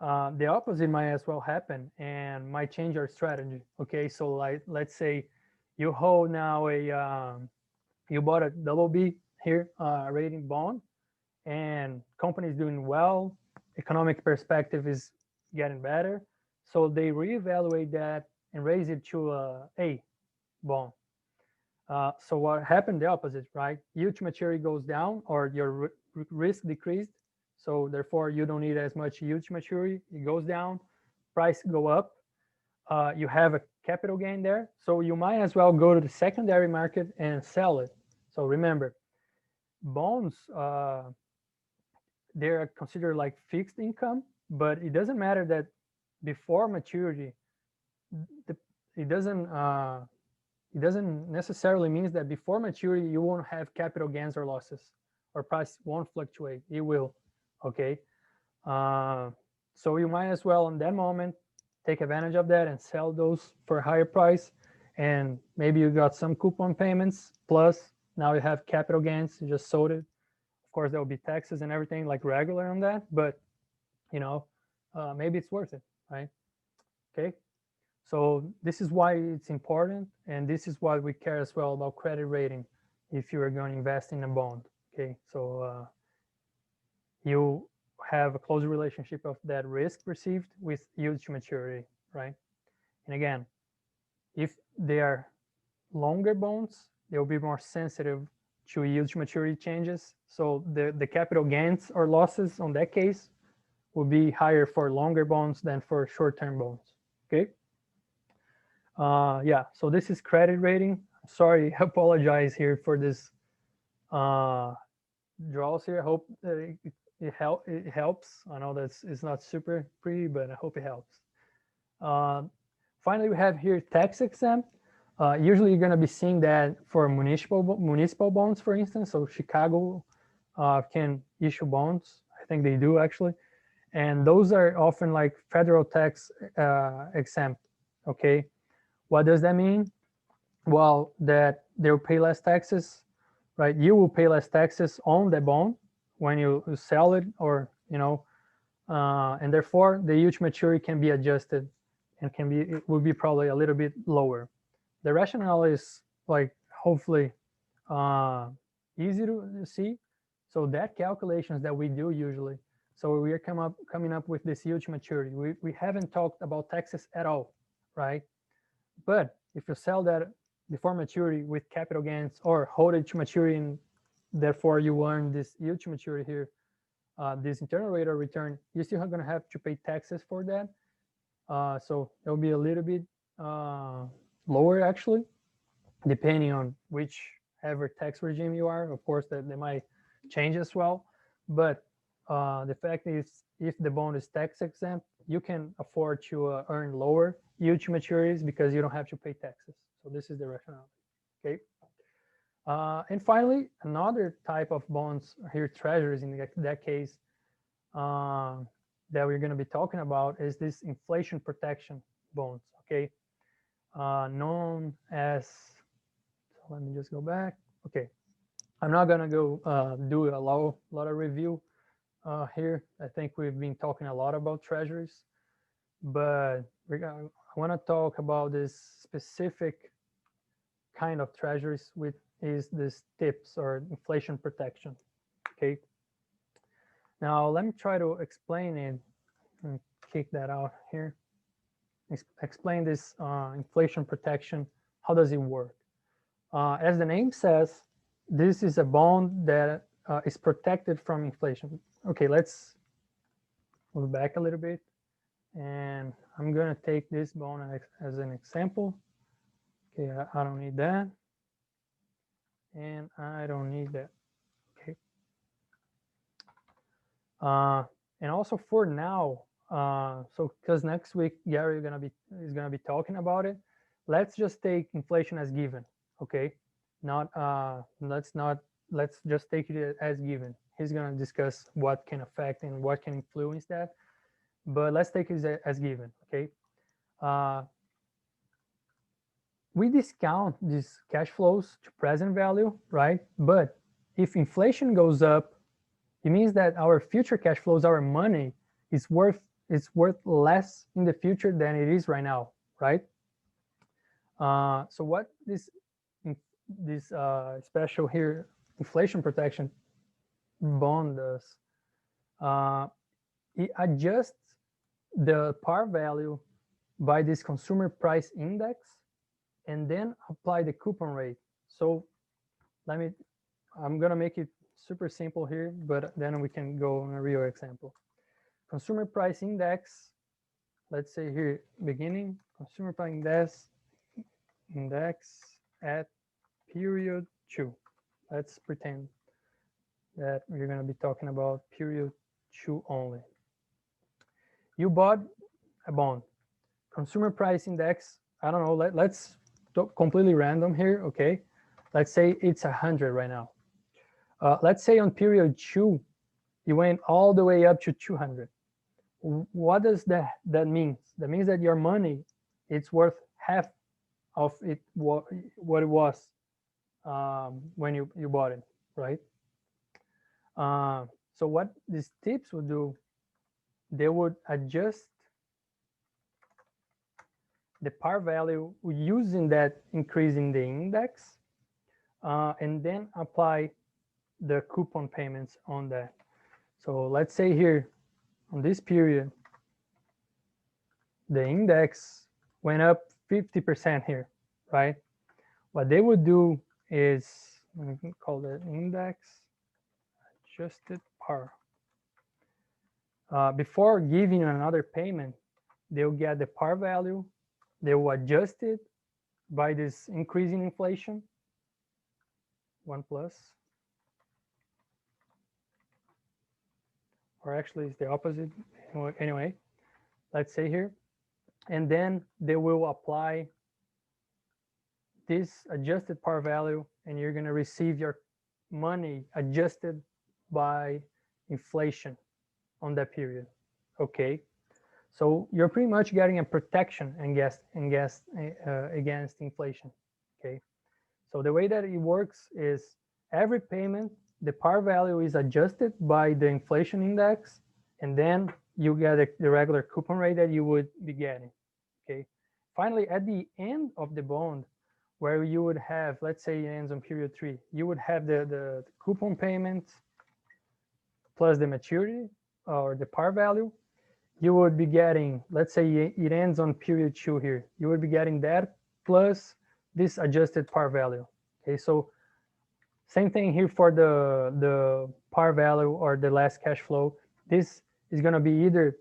the opposite might as well happen and might change your strategy. Okay, so like let's say you hold now you bought a double B here rating bond, and company is doing well, economic perspective is getting better, so they reevaluate that and raise it to A bond. So what happened the opposite, right? Yield to maturity goes down, or your risk decreased, so therefore you don't need as much yield to maturity. It goes down, price go up. You have a capital gain there, so you might as well go to the secondary market and sell it. So remember, bonds they're considered like fixed income, but it doesn't matter that before maturity, it doesn't necessarily means that before maturity you won't have capital gains or losses, or price won't fluctuate. It will. Okay, so you might as well in that moment take advantage of that and sell those for a higher price, and maybe you got some coupon payments, plus now you have capital gains, you just sold it. Of course there will be taxes and everything like regular on that, but you know, maybe it's worth it, right? Okay, so this is why it's important, and this is why we care as well about credit rating if you are going to invest in a bond. Okay, so you have a close relationship of that risk perceived with yield to maturity, right? And again, if they are longer bonds, they'll be more sensitive to yield to maturity changes. So the capital gains or losses on that case will be higher for longer bonds than for short-term bonds. Okay. Yeah, so this is credit rating. Sorry, I apologize here for this draws here. I hope that it helps. I know that it's not super pretty, but I hope it helps. Finally, we have here tax exempt. Usually you're going to be seeing that for municipal bonds, for instance. So Chicago can issue bonds. I think they do actually. And those are often like federal tax exempt. Okay. What does that mean? Well, that they'll pay less taxes, right? You will pay less taxes on the bond when you sell it, or, you know, and therefore the yield to maturity can be adjusted and it will be probably a little bit lower. The rationale is like hopefully easy to see. So that calculations that we do usually, so we are coming up with this yield to maturity. We haven't talked about taxes at all, right? But if you sell that before maturity with capital gains, or hold it to maturity, and therefore you earn this yield to maturity here, this internal rate of return, you're still going to have to pay taxes for that. So it'll be a little bit lower actually, depending on whichever tax regime you are. Of course, that they might change as well. But the fact is, if the bond is tax exempt, you can afford to earn lower yield to maturities because you don't have to pay taxes. So this is the rationale. Okay. And finally, another type of bonds here, treasuries in that case, that we're going to be talking about is this inflation protection bonds. Okay. Known as, so let me just go back. Okay. I'm not going to go do a lot of review here. I think we've been talking a lot about treasuries, but I want to talk about this specific kind of treasuries, which is this TIPS, or inflation protection. Okay. Now let me try to explain it and kick that out here. Explain this inflation protection. How does it work? As the name says, this is a bond that is protected from inflation. Okay, let's move back a little bit, and I'm gonna take this bond as an example. Okay, I don't need that, and I don't need that. Okay. And also for now, so because next week Gary is gonna be talking about it. Let's just take inflation as given. Okay, not let's just take it as given. He's gonna discuss what can affect and what can influence that, but let's take it as given. Okay. We discount these cash flows to present value, right? But if inflation goes up, it means that our future cash flows, our money, is worth less in the future than it is right now, right? So what this special here inflation protection bond does, it adjusts the par value by this consumer price index, and then apply the coupon rate. So I'm gonna make it super simple here, but then we can go on a real example. Consumer price index, let's say here, beginning, consumer price index at period 2. Let's pretend that we're gonna be talking about period 2 only. You bought a bond, consumer price index, I don't know, let's completely random here, okay? Let's say it's 100 right now. Let's say on period 2, it went all the way up to 200. What does that mean? That means that your money, it's worth half of it what it was when you bought it, right? So what these tips would do, they would adjust the par value using that increase in the index, and then apply the coupon payments on that. So let's say here on this period, the index went up 50% here, right? What they would do is, we can call that index adjusted par. Before giving you another payment, they'll get the par value, they will adjust it by this increasing inflation, 1 plus, or actually it's the opposite. Anyway, let's say here, and then they will apply this adjusted par value, and you're going to receive your money adjusted by inflation on that period. Okay, so you're pretty much getting a protection against inflation. Okay, so the way that it works is every payment, the par value is adjusted by the inflation index, and then you get the regular coupon rate that you would be getting. Okay, finally, at the end of the bond, where you would have, let's say it ends on period 3, you would have the coupon payment plus the maturity or the par value. You would be getting, let's say it ends on period 2 here, you would be getting that plus this adjusted par value. Okay, so same thing here for the par value or the last cash flow. This is going to be either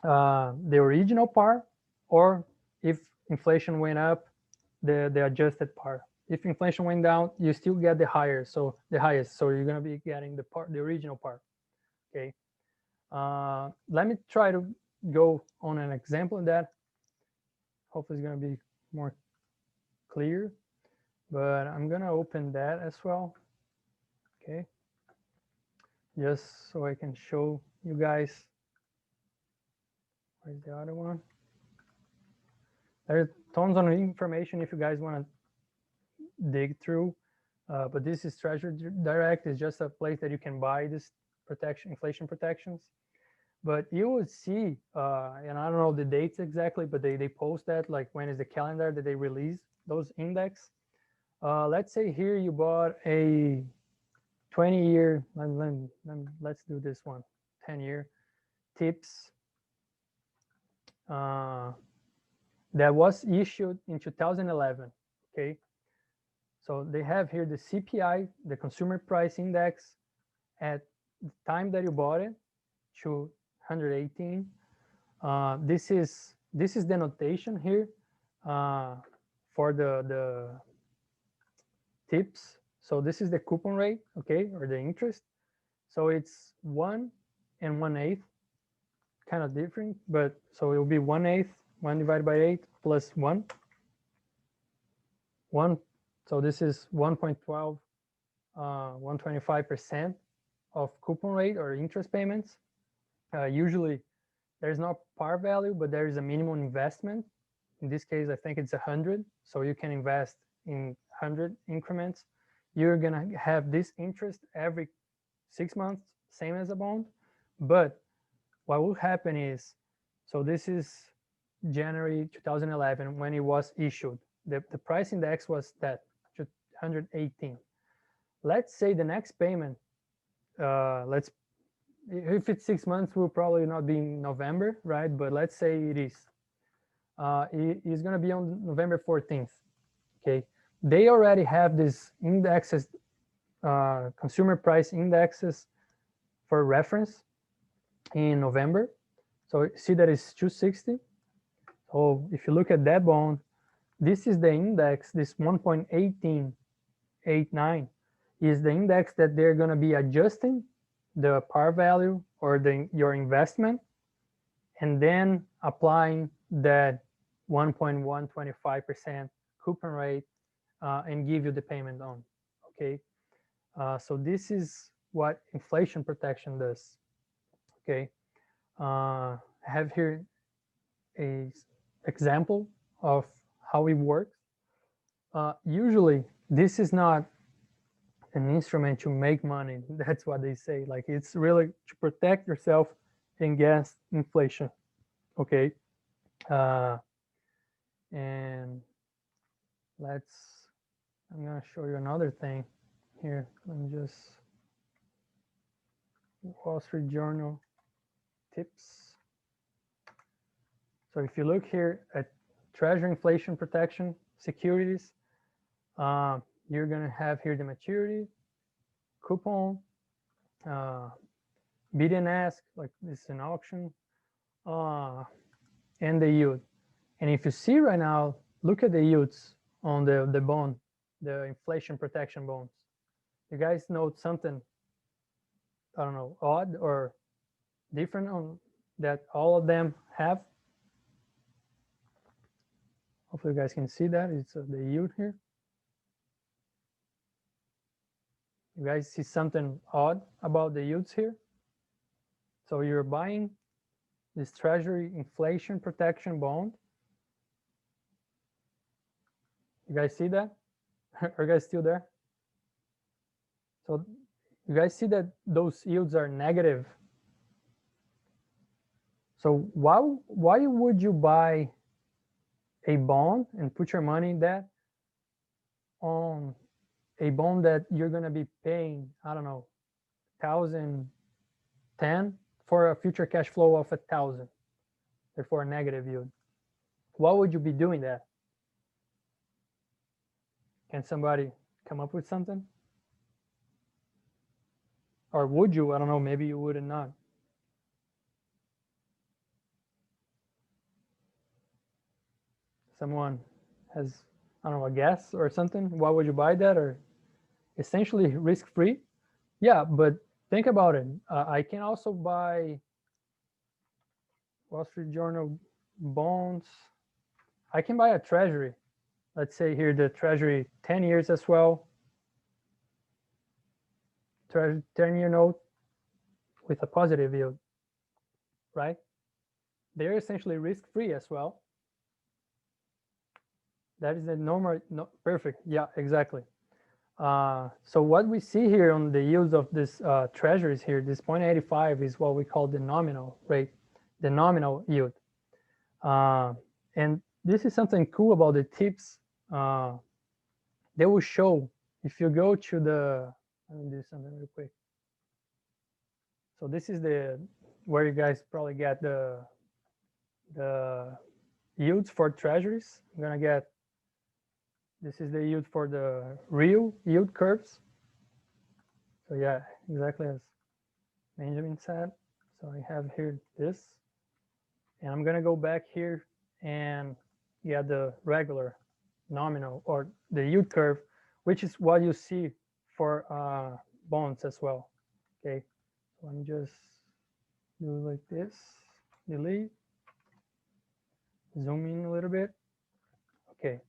the original par, or if inflation went up, the adjusted par. If inflation went down, you still get the highest. So you're going to be getting the original par. Okay. Let me try to go on an example of that. Hopefully it's going to be more clear, but I'm going to open that as well. Okay. Just so I can show you guys. Where's the other one? There's tons of information if you guys want to dig through, but this is Treasury Direct. It's just a place that you can buy this inflation protections. But you would see, and I don't know the dates exactly, but they post that, like when is the calendar that they release those index. Let's say here you bought a 20-year, let's do this one, 10-year tips that was issued in 2011. Okay, So they have here the CPI, the Consumer Price Index, at the time that you bought it to 118. This is the notation here for the tips. So this is the coupon rate, okay, or the interest. So it's 1 1/8, kind of different, but so it will be 1/8, 1 divided by 8 plus 1. 1, so this is 1.12, 125% of coupon rate or interest payments. Usually there's no par value, but there is a minimum investment. In this case, I think it's 100. So you can invest in 100 increments. You're gonna have this interest every 6 months, same as a bond. But what will happen is, so this is January 2011 when it was issued. The price index was that 118. Let's say the next payment, if it's 6 months, will probably not be in November, right? But let's say it is. It is going to be on November 14th. Okay, they already have these indexes, consumer price indexes for reference in November. So see that it's 260. So if you look at that bond, this is the index, this 1.1889 is the index that they're going to be adjusting the par value or your investment, and then applying that 1.125% coupon rate and give you the payment on. Okay, so this is what inflation protection does. Okay, I have here a example of how it works. Usually this is not an instrument to make money. That's what they say. Like, it's really to protect yourself against inflation. Okay, and I'm gonna show you another thing here. Let me just, Wall Street Journal tips. So if you look here at Treasury inflation protection securities, you're gonna have here the maturity, coupon, bid and ask, like this is an auction, and the yield. And if you see right now, look at the yields on the bond, the inflation protection bonds. You guys note something, I don't know, odd or different on that all of them have? Hopefully you guys can see that. It's the yield here. You guys see something odd about the yields here? So you're buying this Treasury inflation protection bond. You guys see that? Are you guys still there? So you guys see that those yields are negative. So why would you buy a bond and put your money in that on a bond that you're going to be paying, I don't know, 1,010 for a future cash flow of 1,000, therefore a negative yield? Why would you be doing that? Can somebody come up with something? Or would you? I don't know, maybe you would not. Someone has, I don't know, a guess or something? Why would you buy that? Or essentially risk-free? Yeah, but think about it. I can also buy Wall Street Journal bonds. I can buy a Treasury. Let's say here the Treasury 10 years as well. 10-year note with a positive yield, right? They're essentially risk-free as well. That is the normal, perfect. Yeah, exactly. So what we see here on the yields of this treasuries here, this 0.85 is what we call the nominal rate, the nominal yield. And this is something cool about the tips. They will show, if you go to the, let me do something real quick. So this is where you guys probably get the yields for treasuries. I'm gonna get This is the yield for the real yield curves. So yeah, exactly as Benjamin said. So I have here this, and I'm gonna go back here and get the regular nominal or the yield curve, which is what you see for bonds as well. Okay, so let me just do it like this, delete, zoom in a little bit. Okay,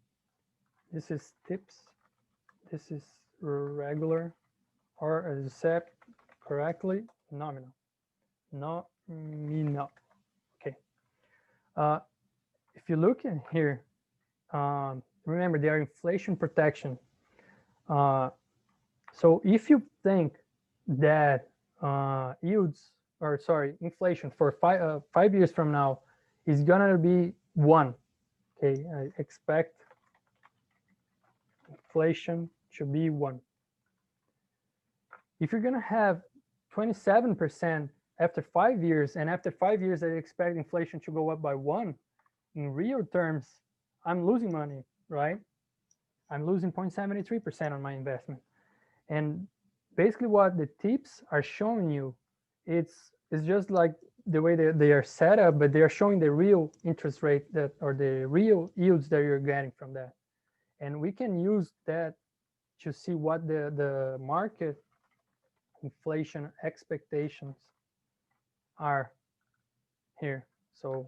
this is tips, this is regular, or as you said correctly, nominal. Nominal. Okay. If you look in here, remember they are inflation protection. So if you think that yields, or sorry, inflation for 5 years from now is gonna be 1, okay, I expect inflation to be 1. If you're gonna have 27% after 5 years, and after 5 years I expect inflation to go up by 1, in real terms, I'm losing money, right? I'm losing 0.73% on my investment. And basically what the tips are showing you, it's just like the way they are set up, but they are showing the real interest rate that, or the real yields that you're getting from that. And we can use that to see what the market inflation expectations are here. So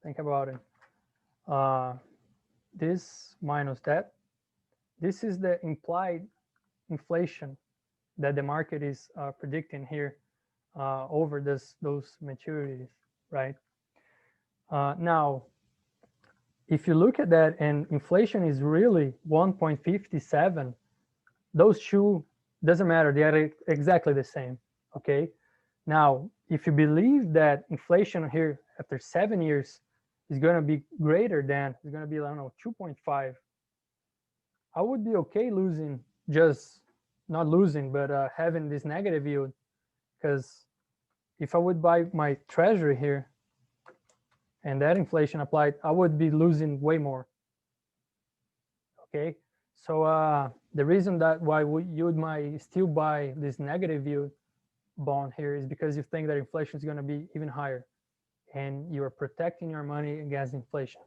think about it. This minus that, this is the implied inflation that the market is predicting here over those maturities, right? Now, if you look at that and inflation is really 1.57, those two, doesn't matter, they are exactly the same, okay? Now, if you believe that inflation here after 7 years is going to be greater than, is going to be, I don't know, 2.5, I would be okay losing, just not losing, but having this negative yield, because if I would buy my treasury here and that inflation applied, I would be losing way more. Okay, so the reason that why you might still buy this negative yield bond here is because you think that inflation is going to be even higher, and you are protecting your money against inflation.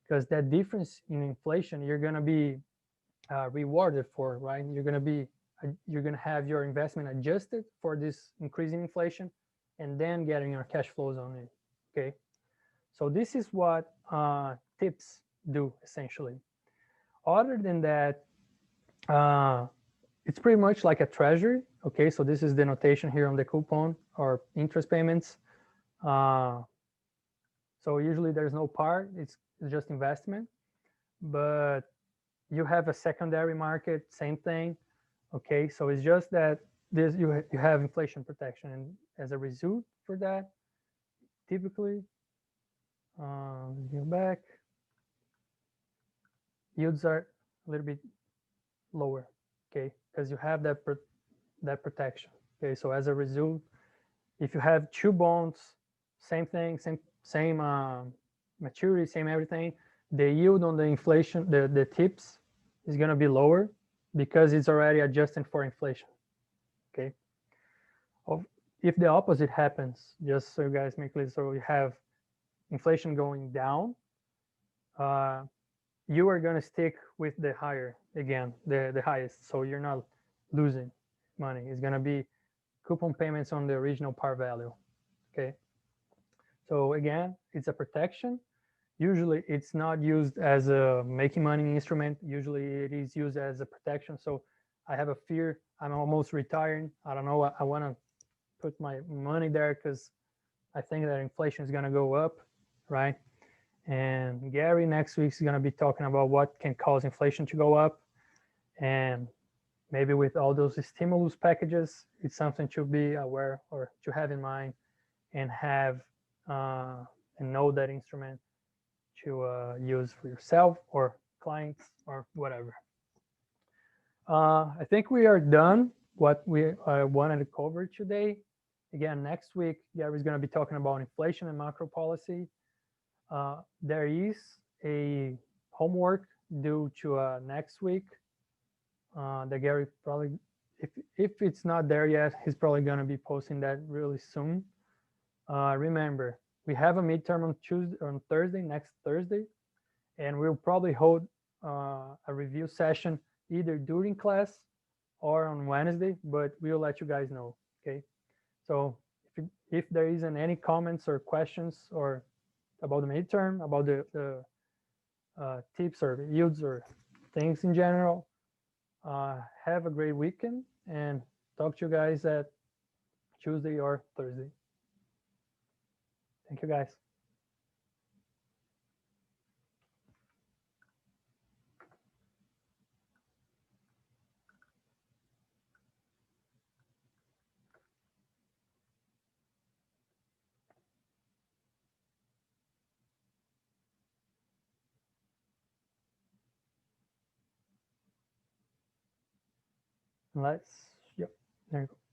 Because that difference in inflation, you're going to be rewarded for, right? You're going to have your investment adjusted for this increasing inflation, and then getting your cash flows on it. Okay, so this is what tips do essentially. Other than that, it's pretty much like a treasury. Okay, so this is the notation here on the coupon or interest payments. So usually there's no par, it's just investment, but you have a secondary market, same thing. Okay, so it's just that this you have inflation protection, and as a result for that, typically, go back, yields are a little bit lower, okay, because you have that protection. Okay, so as a result, if you have 2 bonds, same thing, same maturity, same everything, the yield on the inflation, the tips is going to be lower because it's already adjusted for inflation. Okay, if the opposite happens, just so you guys make clear, so you have inflation going down, you are going to stick with the higher, again, the highest, so you're not losing money. It's going to be coupon payments on the original par value. Okay, so again, it's a protection. Usually it's not used as a making money instrument. Usually it is used as a protection. So I have a fear, I'm almost retiring, I don't know, I want to put my money there because I think that inflation is going to go up, right? And Gary next week is going to be talking about what can cause inflation to go up, and maybe with all those stimulus packages, it's something to be aware or to have in mind, and have and know that instrument to use for yourself or clients or whatever. I think we are done what we wanted to cover today. Again, next week, Gary's going to be talking about inflation and macro policy. There is a homework due to next week. That Gary probably, if it's not there yet, he's probably gonna be posting that really soon. Remember, we have a midterm on Thursday, next Thursday, and we'll probably hold a review session either during class or on Wednesday, but we'll let you guys know. Okay, so if there isn't any comments or questions or about the midterm, about the tips or yields or things in general, have a great weekend and talk to you guys at Tuesday or Thursday. Thank you, guys. Let's, yep, there you go.